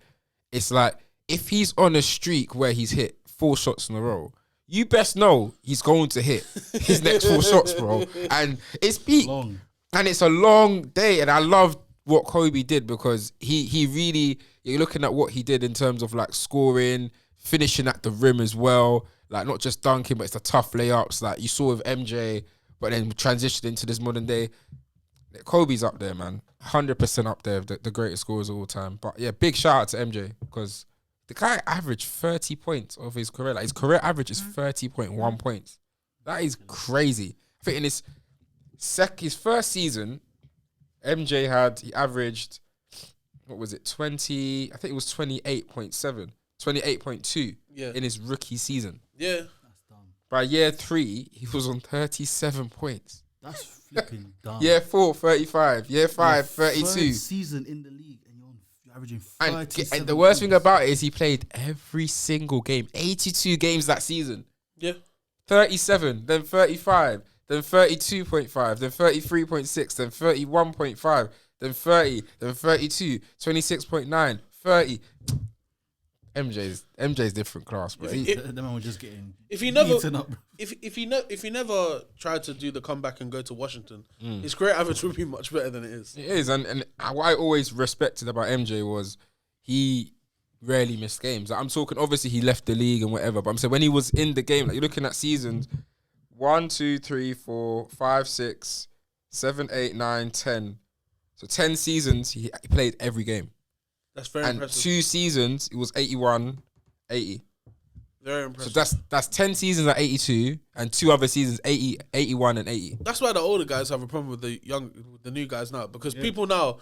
it's like if he's on a streak where he's hit 4 shots in a row, you best know he's going to hit his next 4 shots, bro. And it's peak, and it's a long day, and I love what Kobe did because he really, you're looking at what he did in terms of like scoring, finishing at the rim as well, like not just dunking, but it's the tough layups like you saw with MJ, but then transitioned into this modern day. Kobe's up there, man, 100% up there, the greatest scorers of all time. But yeah, big shout out to MJ because the guy averaged 30 points of his career. Like his career average is 30.1 points. That is crazy. I think in his first season, MJ he averaged, what was it, 20? I think it was 28.7. 28.2 in his rookie season. Yeah. That's dumb. By year 3, he was on 37 points. That's flipping dumb. Year 4, 35. Year 5, 32. Third season in the league and you're averaging 37 and the worst thing about it is he played every single game. 82 games that season. Yeah. 37, then 35, then 32.5, then 33.6, then 31.5, then 30, then 32, 26.9, 30. MJ's different class, bro. The man was just getting if he never tried to do the comeback and go to Washington, his career average would be much better than it is. It is, and what I always respected about MJ was he rarely missed games. Like, I'm talking, obviously he left the league and whatever, but I'm saying when he was in the game, like you're looking at seasons 1, 2, 3, 4, 5, 6, 7, 8, 9, 10. So 10 seasons he played every game. That's very impressive. And 2 seasons, it was 81, 80. Very impressive. So that's 10 seasons at 82, and 2 other seasons, 80, 81, and 80. That's why the older guys have a problem with the new guys now, because people now,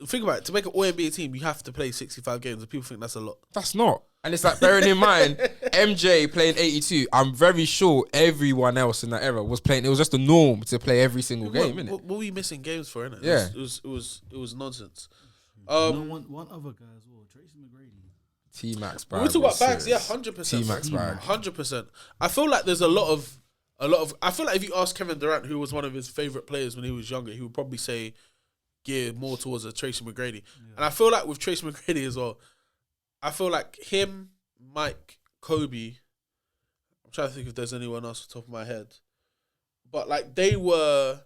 think about it, to make an All-NBA team, you have to play 65 games, and people think that's a lot. That's not. And it's like, bearing in mind, MJ playing 82, I'm very sure everyone else in that era was playing. It was just the norm to play every single game, innit? What were you missing games for, innit? Yeah. It was nonsense. One other guy as well, Tracy McGrady. T-Max When bag. we talk about bags, yeah, 100%. T-Max bag. 100%. I feel like there's a lot of. I feel like if you ask Kevin Durant, who was one of his favorite players when he was younger, he would probably say gear more towards a Tracy McGrady. Yeah. And I feel like with Tracy McGrady as well, I feel like him, Mike, Kobe. I'm trying to think if there's anyone else off the top of my head, but like they were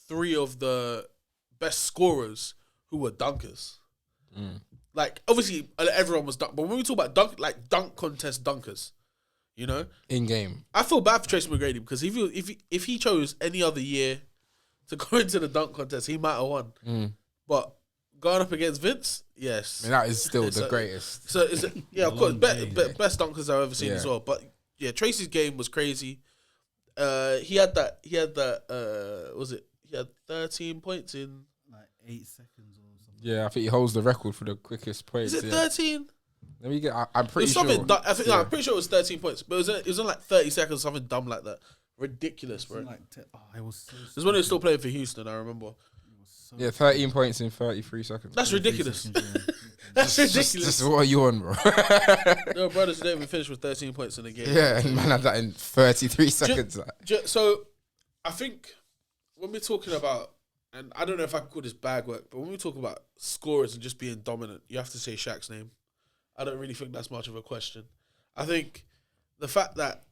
3 of the best scorers who were dunkers. Like, obviously, everyone was dunk. But when we talk about dunk contest dunkers, you know? In game. I feel bad for Tracy McGrady because if he chose any other year to go into the dunk contest, he might have won. But going up against Vince, yes. I mean, that is still the greatest. So, yeah, of course, best dunkers I've ever seen as well. But, yeah, Tracy's game was crazy. He had 13 points in... 8 seconds or something. Yeah, I think he holds the record for the quickest points. Is it 13? Let me get. I'm pretty sure. I'm pretty sure it was 13 points, but it was in like 30 seconds, something dumb like that. Ridiculous, bro. It was so. This when he was still playing for Houston. I remember. 13 points in 33 seconds. That's ridiculous. That's ridiculous. Just what are you on, bro? No, brothers didn't even finish with 13 points in the game. Yeah, and man had that in 33 seconds. So, I think when we're talking about. And I don't know if I can call this bag work, but when we talk about scorers and just being dominant, you have to say Shaq's name. I don't really think that's much of a question. I think the fact that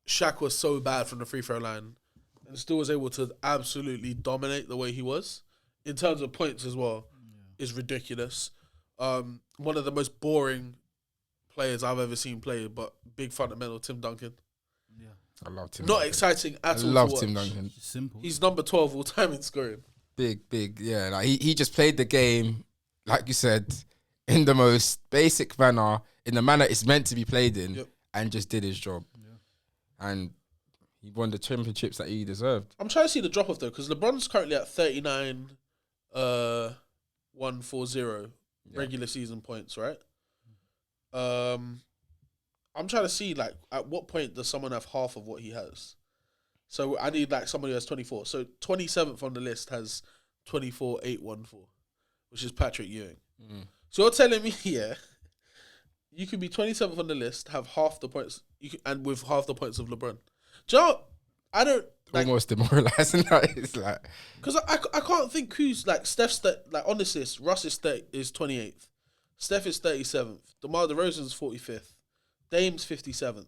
Shaq was so bad from the free throw line and still was able to absolutely dominate the way he was, in terms of points as well, is ridiculous. One of the most boring players I've ever seen play, but big fundamental Tim Duncan. Yeah. I love Tim. Not Duncan. exciting at all. I love to Tim watch. Duncan. It's simple. He's number 12 all time in scoring. Big, yeah. Like he just played the game, like you said, in the most basic manner, in the manner it's meant to be played in, and just did his job. Yeah. And he won the championships that he deserved. I'm trying to see the drop off though, because LeBron's currently at 39, 140 regular season points, right? I'm trying to see like at what point does someone have half of what he has. So I need like somebody who has 24. So 27th on the list has 24,814, which is Patrick Ewing. So you're telling me, you can be 27th on the list, have half the points, and with half the points of LeBron. Do you know what? I don't like, almost demoralizing. It's like because I can't think who's like Steph's like on this list. Russ is 28th, Steph is 37th, DeMar DeRozan's 45th, Dame's 57th,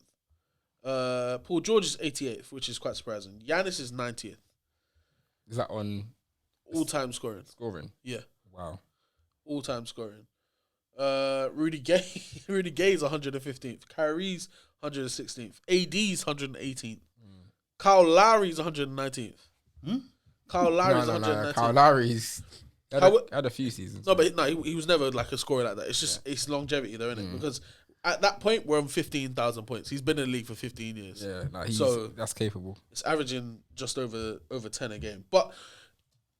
Paul George is 88th, which is quite surprising. Giannis is 90th. Is that on all-time scoring? Yeah. Wow. All-time scoring. Rudy Gay is 115th. Kyrie's 116th. AD's 118th. Kyle Lowry's 119th. Kyle Lowry's 119th. Kyle Lowry's had a few seasons. No, but he was never like a scorer like that. It's just it's longevity though, isn't it? Because at that point we're on 15,000 points. He's been in the league for 15 years. Yeah, that's capable. It's averaging just over 10 a game. But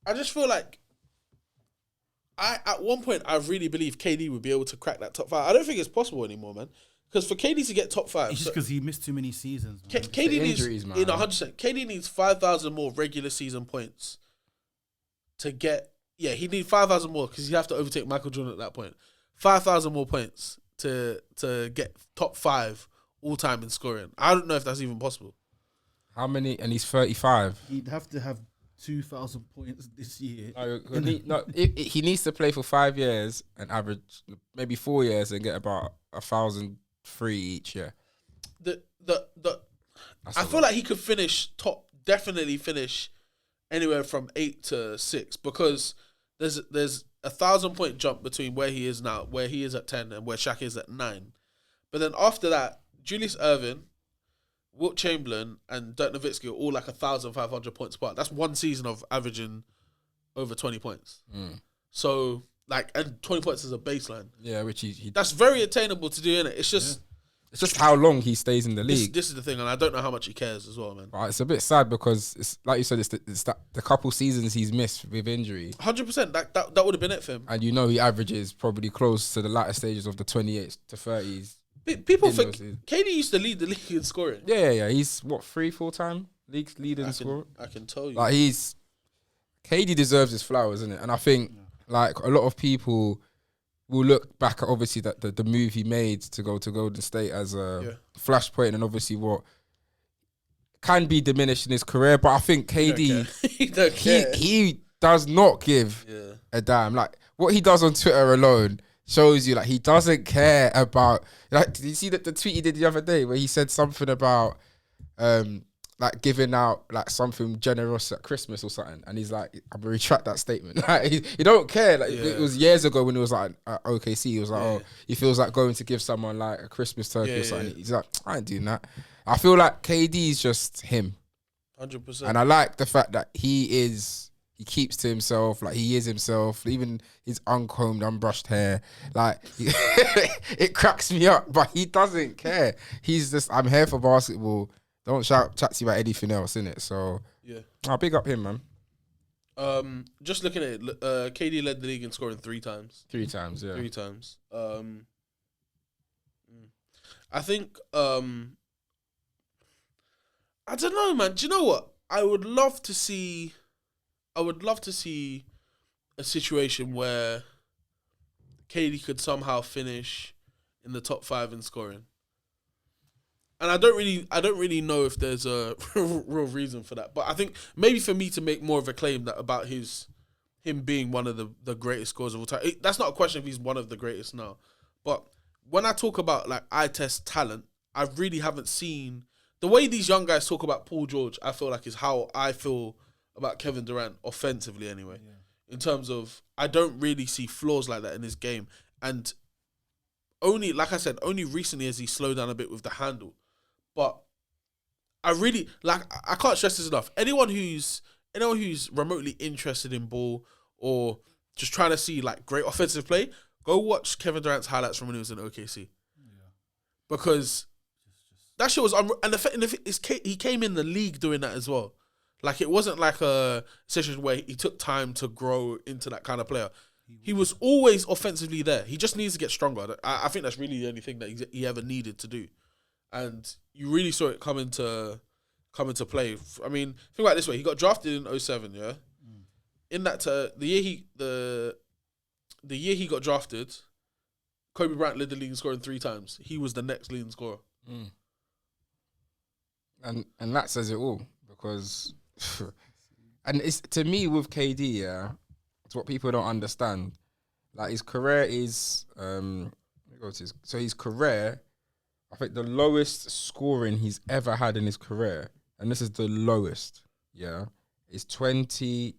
I just feel like at one point I really believe KD would be able to crack that top 5. I don't think it's possible anymore, man. Because for KD to get top 5, it's just because he missed too many seasons. KD needs injuries, man. 100%. KD needs 5,000 more regular season points to get. Yeah, he needs 5,000 more because you have to overtake Michael Jordan at that point. 5,000 more points to get top 5 all time in scoring. I don't know if that's even possible. How many? And he's 35. He'd have to have 2,000 points this year. He needs to play for 5 years and average maybe 4 years and get about 1,003 each year. I feel like he could definitely finish anywhere from 8 to 6 because there's 1,000 point jump between where he is now, where he is at 10 and where Shaq is at 9. But then after that, Julius Erving, Wilt Chamberlain and Dirk Nowitzki are all like 1,500 points apart. That's one season of averaging over 20 points. So like, and 20 points is a baseline. Yeah, which he that's very attainable to do, innit? It's just it's just how long he stays in the league. This is the thing, and I don't know how much he cares as well, man. But it's a bit sad because it's like you said, it's the couple seasons he's missed with injury. 100%. That would have been it for him. And you know he averages probably close to the latter stages of the 28s to 30s. People think KD used to lead the league in scoring. Yeah. He's 3-4 time league leading scorer. I can tell you. Like KD deserves his flowers, isn't it? And I think like a lot of people will look back at obviously that the move he made to go to Golden State as a flashpoint and obviously what can be diminished in his career. But I think KD he does not give a damn. Like what he does on Twitter alone shows you like he doesn't care about. Like, did you see the tweet he did the other day where he said something about like giving out like something generous at Christmas or something, and he's like, I'm gonna retract that statement. Like, he don't care. Like it was years ago when it was like at OKC, he was like, oh, he feels like going to give someone like a Christmas turkey or something. He's like, I ain't doing that. I feel like KD is just him, 100%. and I like the fact that he keeps to himself, like he is himself, even his uncombed, unbrushed hair. Like it cracks me up, but he doesn't care. He's just, I'm here for basketball. Don't chat to you about anything else, innit? So I'll big up him, man. Just looking at it, KD led the league in scoring 3 times. 3 times, yeah. 3 times. I think I don't know, man. Do you know what? I would love to see a situation where KD could somehow finish in the top 5 in scoring. And I don't really know if there's a real reason for that. But I think maybe for me to make more of a claim that about him being one of the greatest scorers of all time. That's not a question if he's one of the greatest now. But when I talk about like eye test talent, I really haven't seen the way these young guys talk about Paul George. I feel like is how I feel about Kevin Durant offensively anyway. Yeah. In terms of I don't really see flaws like that in his game. And only, like I said, only recently has he slowed down a bit with the handle. But I really, like, I can't stress this enough. Anyone who's remotely interested in ball or just trying to see, like, great offensive play, go watch Kevin Durant's highlights from when he was in OKC. Yeah. Because that shit was, he came in the league doing that as well. Like, it wasn't like a situation where he took time to grow into that kind of player. He was always offensively there. He just needs to get stronger. I think that's really the only thing that he ever needed to do. And you really saw it come into play. I mean, think about it this way. He got drafted in 2007, yeah? In that, the year he got drafted, Kobe Bryant led the league in scoring 3 times. He was the next leading scorer. And that says it all, because and it's, to me, with KD, yeah, it's what people don't understand. Like, his career is his career, I think the lowest scoring he's ever had in his career, and this is the lowest, yeah, is 20,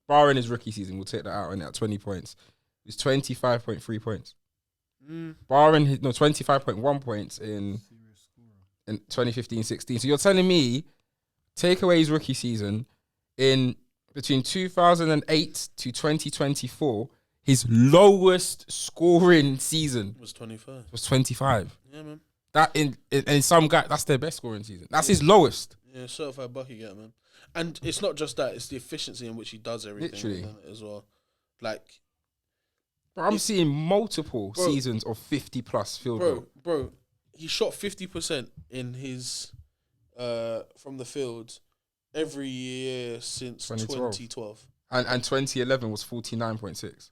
barring his rookie season, we'll take that out, and at 20 points, it's 25.3 points. Barring 25.1 points in 2015-16. So you're telling me, take away his rookie season, in between 2008 to 2024, his lowest scoring season was 25. Was 25. Yeah, man. That in some guy, that's their best scoring season. That's his lowest. Yeah, certified bucket get, man. And it's not just that; it's the efficiency in which he does everything. Literally as well. Like, bro, I'm seeing multiple seasons of 50+ field goal. Bro, he shot 50% in his from the field every year since 2012. And 2011 was 49.6.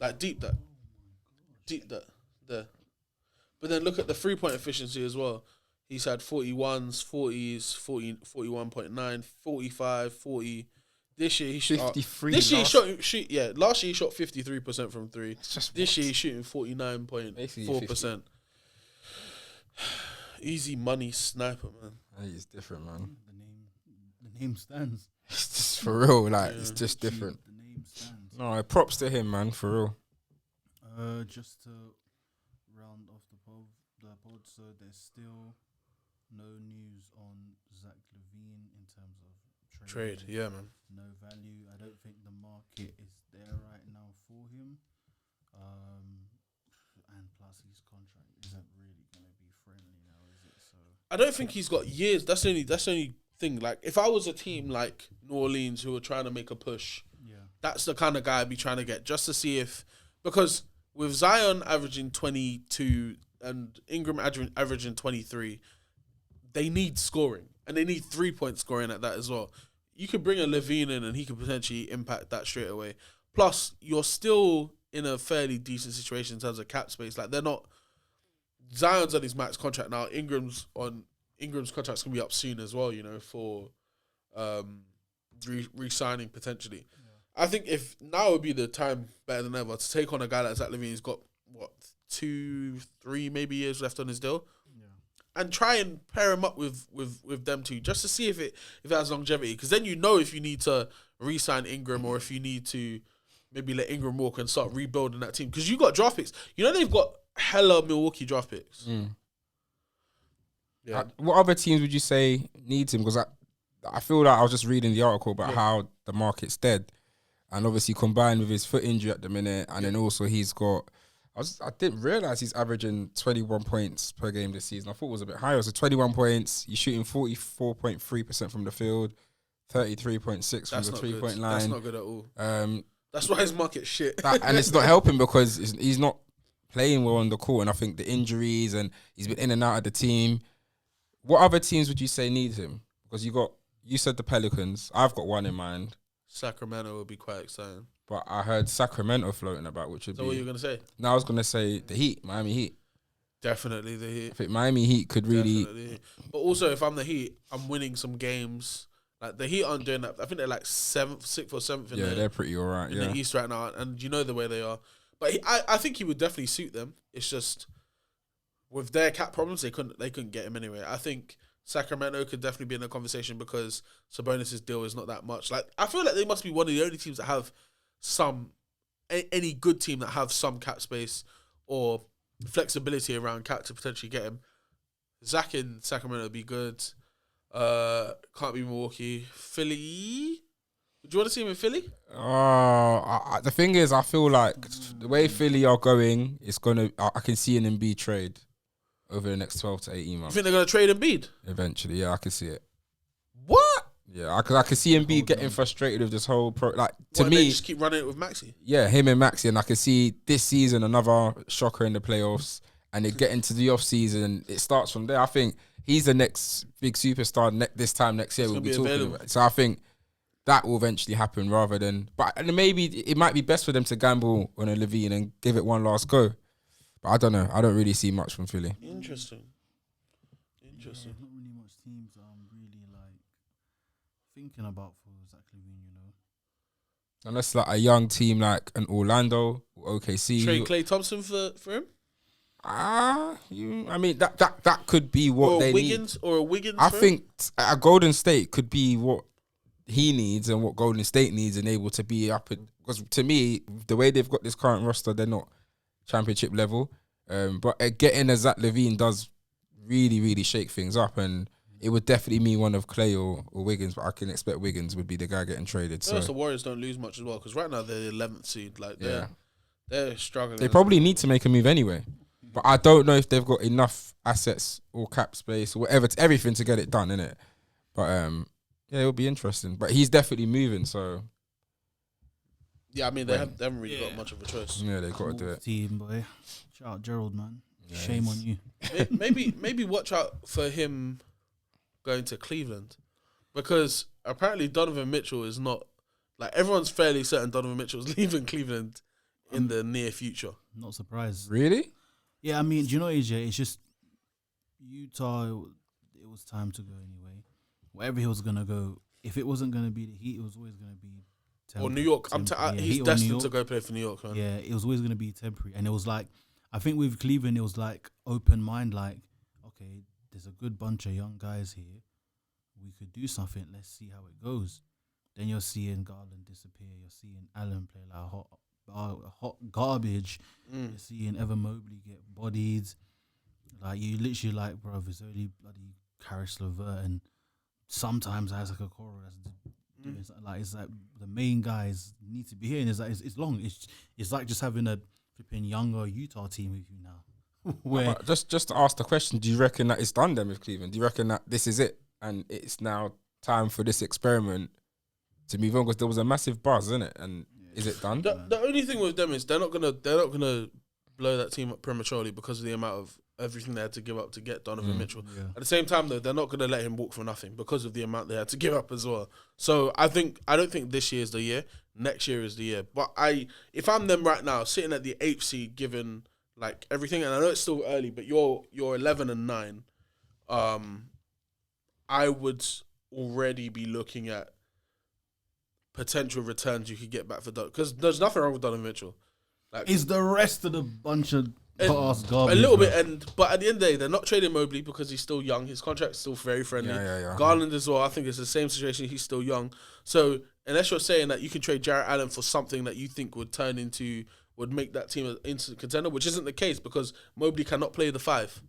Like, deep that. There. But then look at the 3-point efficiency as well. He's had 41s, 40s, 41.9, 45, 40. This year he shot 53. Last year he shot 53% from 3. This year he's shooting 49.4%. Easy money sniper, man. He's different, man. The name stands. It's just for real, like, it's just different. The name stands. No, props to him, man, for real. Just to round off the pod, so there's still no news on Zach LaVine in terms of trade. Yeah, man. No value. I don't think the market is there right now for him. And plus his contract isn't really going to be friendly now, is it? So I don't think he's got years. That's the only thing. Like, if I was a team like New Orleans who were trying to make a push, that's the kind of guy I'd be trying to get, just to see if, because with Zion averaging 22 and Ingram averaging 23, they need scoring, and they need 3-point scoring at that as well. You could bring a LaVine in and he could potentially impact that straight away. Plus, you're still in a fairly decent situation in terms of cap space. Like, they're not, Zion's on his max contract now. Ingram's contract's gonna be up soon as well, you know, for re-signing potentially. I think if now would be the time, better than ever, to take on a guy like Zach LaVine. He's got 2-3 maybe years left on his deal, and try and pair him up with them two, just to see if it has longevity. Because then you know if you need to re-sign Ingram or if you need to maybe let Ingram walk and start rebuilding that team. Because you got draft picks. You know they've got hella Milwaukee draft picks. Yeah. What other teams would you say needs him? Because I feel like I was just reading the article about how the market's dead. And obviously combined with his foot injury at the minute, and then also he's got, I didn't realise he's averaging 21 points per game this season. I thought it was a bit higher. So 21 points, he's shooting 44.3% from the field, 33.6 from the 3-point line. That's not good at all. That's why his market's shit. And it's not helping because he's not playing well on the court, and I think the injuries, and he's been in and out of the team. What other teams would you say need him? Because you said the Pelicans. I've got one in mind. Sacramento would be quite exciting. But I heard Sacramento floating about, which would be... So what are you going to say? No, I was going to say the Heat, Miami Heat. Definitely the Heat. I think Miami Heat could really... But also, if I'm the Heat, I'm winning some games. Like, the Heat aren't doing that. I think they're like 6th or 7th in they're pretty all right, in the East right now. And you know the way they are. But I think he would definitely suit them. It's just, with their cap problems, they couldn't get him anyway. I think Sacramento could definitely be in the conversation because Sabonis' deal is not that much. Like, I feel like they must be one of the only teams that have any good team that have some cap space or flexibility around Cat to potentially get him. Zach in Sacramento would be good. Can't be Milwaukee. Philly. Do you want to see him in Philly? The thing is, I feel like the way Philly are going, it's gonna. I can see an Embiid trade over the next 12 to 18 You months. think they're gonna trade Embiid? Eventually, yeah, I can see it. What? Yeah, I can see Embiid getting frustrated with this whole to They me, just keep running it with Maxey. yeah, him and Maxi, and I can see this season another shocker in the playoffs, and they get into the off season. It starts from there. I think he's the next big superstar this time next year. We'll be talking available. about. So I think that will eventually happen rather than. But and maybe it might be best for them to gamble on a Levine and give it one last go. But I don't know. I don't really see much from Philly. Interesting. Yeah, there's not really much teams that I'm really like thinking about for Zach Levine, you know. Unless like a young team like an Orlando or OKC. Trade Klay Thompson for him? I mean that could be what Or they Wiggins need. or a Wiggins. I for him? think a Golden State could be what he needs and what Golden State needs and able to be up. Because to me, the way they've got this current roster, they're not championship level. But getting a Zach Levine does really, really shake things up, and it would definitely mean one of Clay or Wiggins. But I can expect Wiggins would be the guy getting traded. So the Warriors don't lose much as well because right now they're the 11th seed. Like they're struggling. they probably need to make a move anyway. But I don't know if they've got enough assets or cap space or whatever, everything to get it done, innit? But yeah, it'll be interesting. But he's definitely moving, so Yeah, I mean they haven't really got much of a choice. yeah, they got to do it. Team, boy. Shout out Gerald, man. Yeah, Shame on you. maybe watch out for him going to Cleveland because apparently Donovan Mitchell is not like everyone's fairly certain Donovan Mitchell's leaving Cleveland in the near future. Not surprised. Really? Yeah, I mean, do you know, AJ? It's just Utah. It was time to go anyway. Wherever he was gonna go, if it wasn't gonna be the Heat, it was always gonna be Or New York. He's Heat or New destined York. to go play for New York, man. Yeah, it was always gonna be temporary, and it was like, I think with Cleveland, it was like open mind, like, okay, there's a good bunch of young guys here. We could do something. Let's see how it goes. Then you're seeing Garland disappear. You're seeing Allen play like hot garbage. You're seeing Evan Mobley get bodied. Like you literally like, bro, it's only bloody Karis LeVert and sometimes Isaac Okoro that's doing something. Like it's like the main guys need to be here, and it's like it's long. It's like just having a flipping younger Utah team with you now. Where Just to ask the question, do you reckon that it's done then with Cleveland? Do you reckon that this is it and it's now time for this experiment to move on? Because there was a massive buzz, isn't it? And is it done? The only thing with them is they're not gonna blow that team up prematurely because of the amount of everything they had to give up to get Donovan Mitchell. Yeah. At the same time, though, they're not gonna let him walk for nothing because of the amount they had to give up as well. So I don't think this year is the year. Next year is the year. But if I'm them right now, sitting at the 8th seed, given like everything, and I know it's still early, but you're 11-9. I would already be looking at potential returns you could get back for Donovan, because there's nothing wrong with Donovan Mitchell. Like, is the rest of the bunch of past garbage? a little bro. bit, but at the end of the day, they're not trading Mobley because he's still young. His contract's still very friendly. Yeah. Garland as well. I think it's the same situation. He's still young. So unless you're saying that you can trade Jarrett Allen for something that you think would make that team an instant contender, which isn't the case because Mobley cannot play the 5.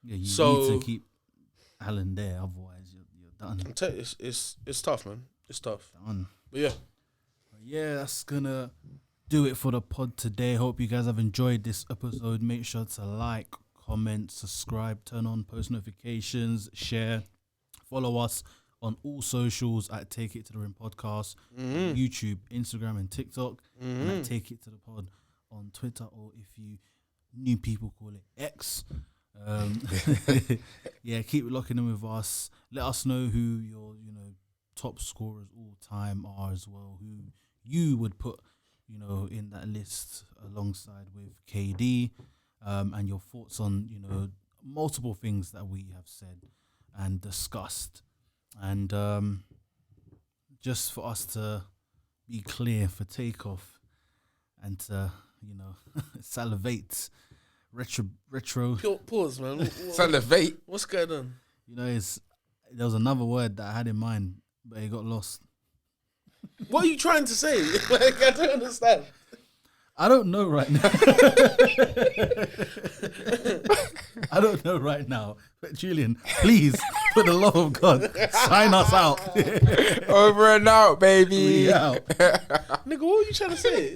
Yeah, you So- need to keep Allen there, otherwise you're done. I'm telling you, it's tough, man. It's tough. Done. But yeah. Yeah, that's gonna do it for the pod today. Hope you guys have enjoyed this episode. Make sure to like, comment, subscribe, turn on post notifications, share, follow us on all socials at Take It to the Rim Podcast, YouTube, Instagram, and TikTok, and at Take It to the Pod on Twitter, or if you new people call it X. Yeah, keep locking in with us. Let us know who your top scorers all time are as well. Who you would put in that list alongside with KD, and your thoughts on multiple things that we have said and discussed, and just for us to be clear for takeoff and to salivate retro. Pause, man. Salivate. What's going on? There was another word that I had in mind, but it got lost. What are you trying to say? Like, I don't understand. I don't know right now. I don't know right now. But Julian, please, for the love of God, sign us out. Over and out, baby. We out. Nigga, what are you trying to say?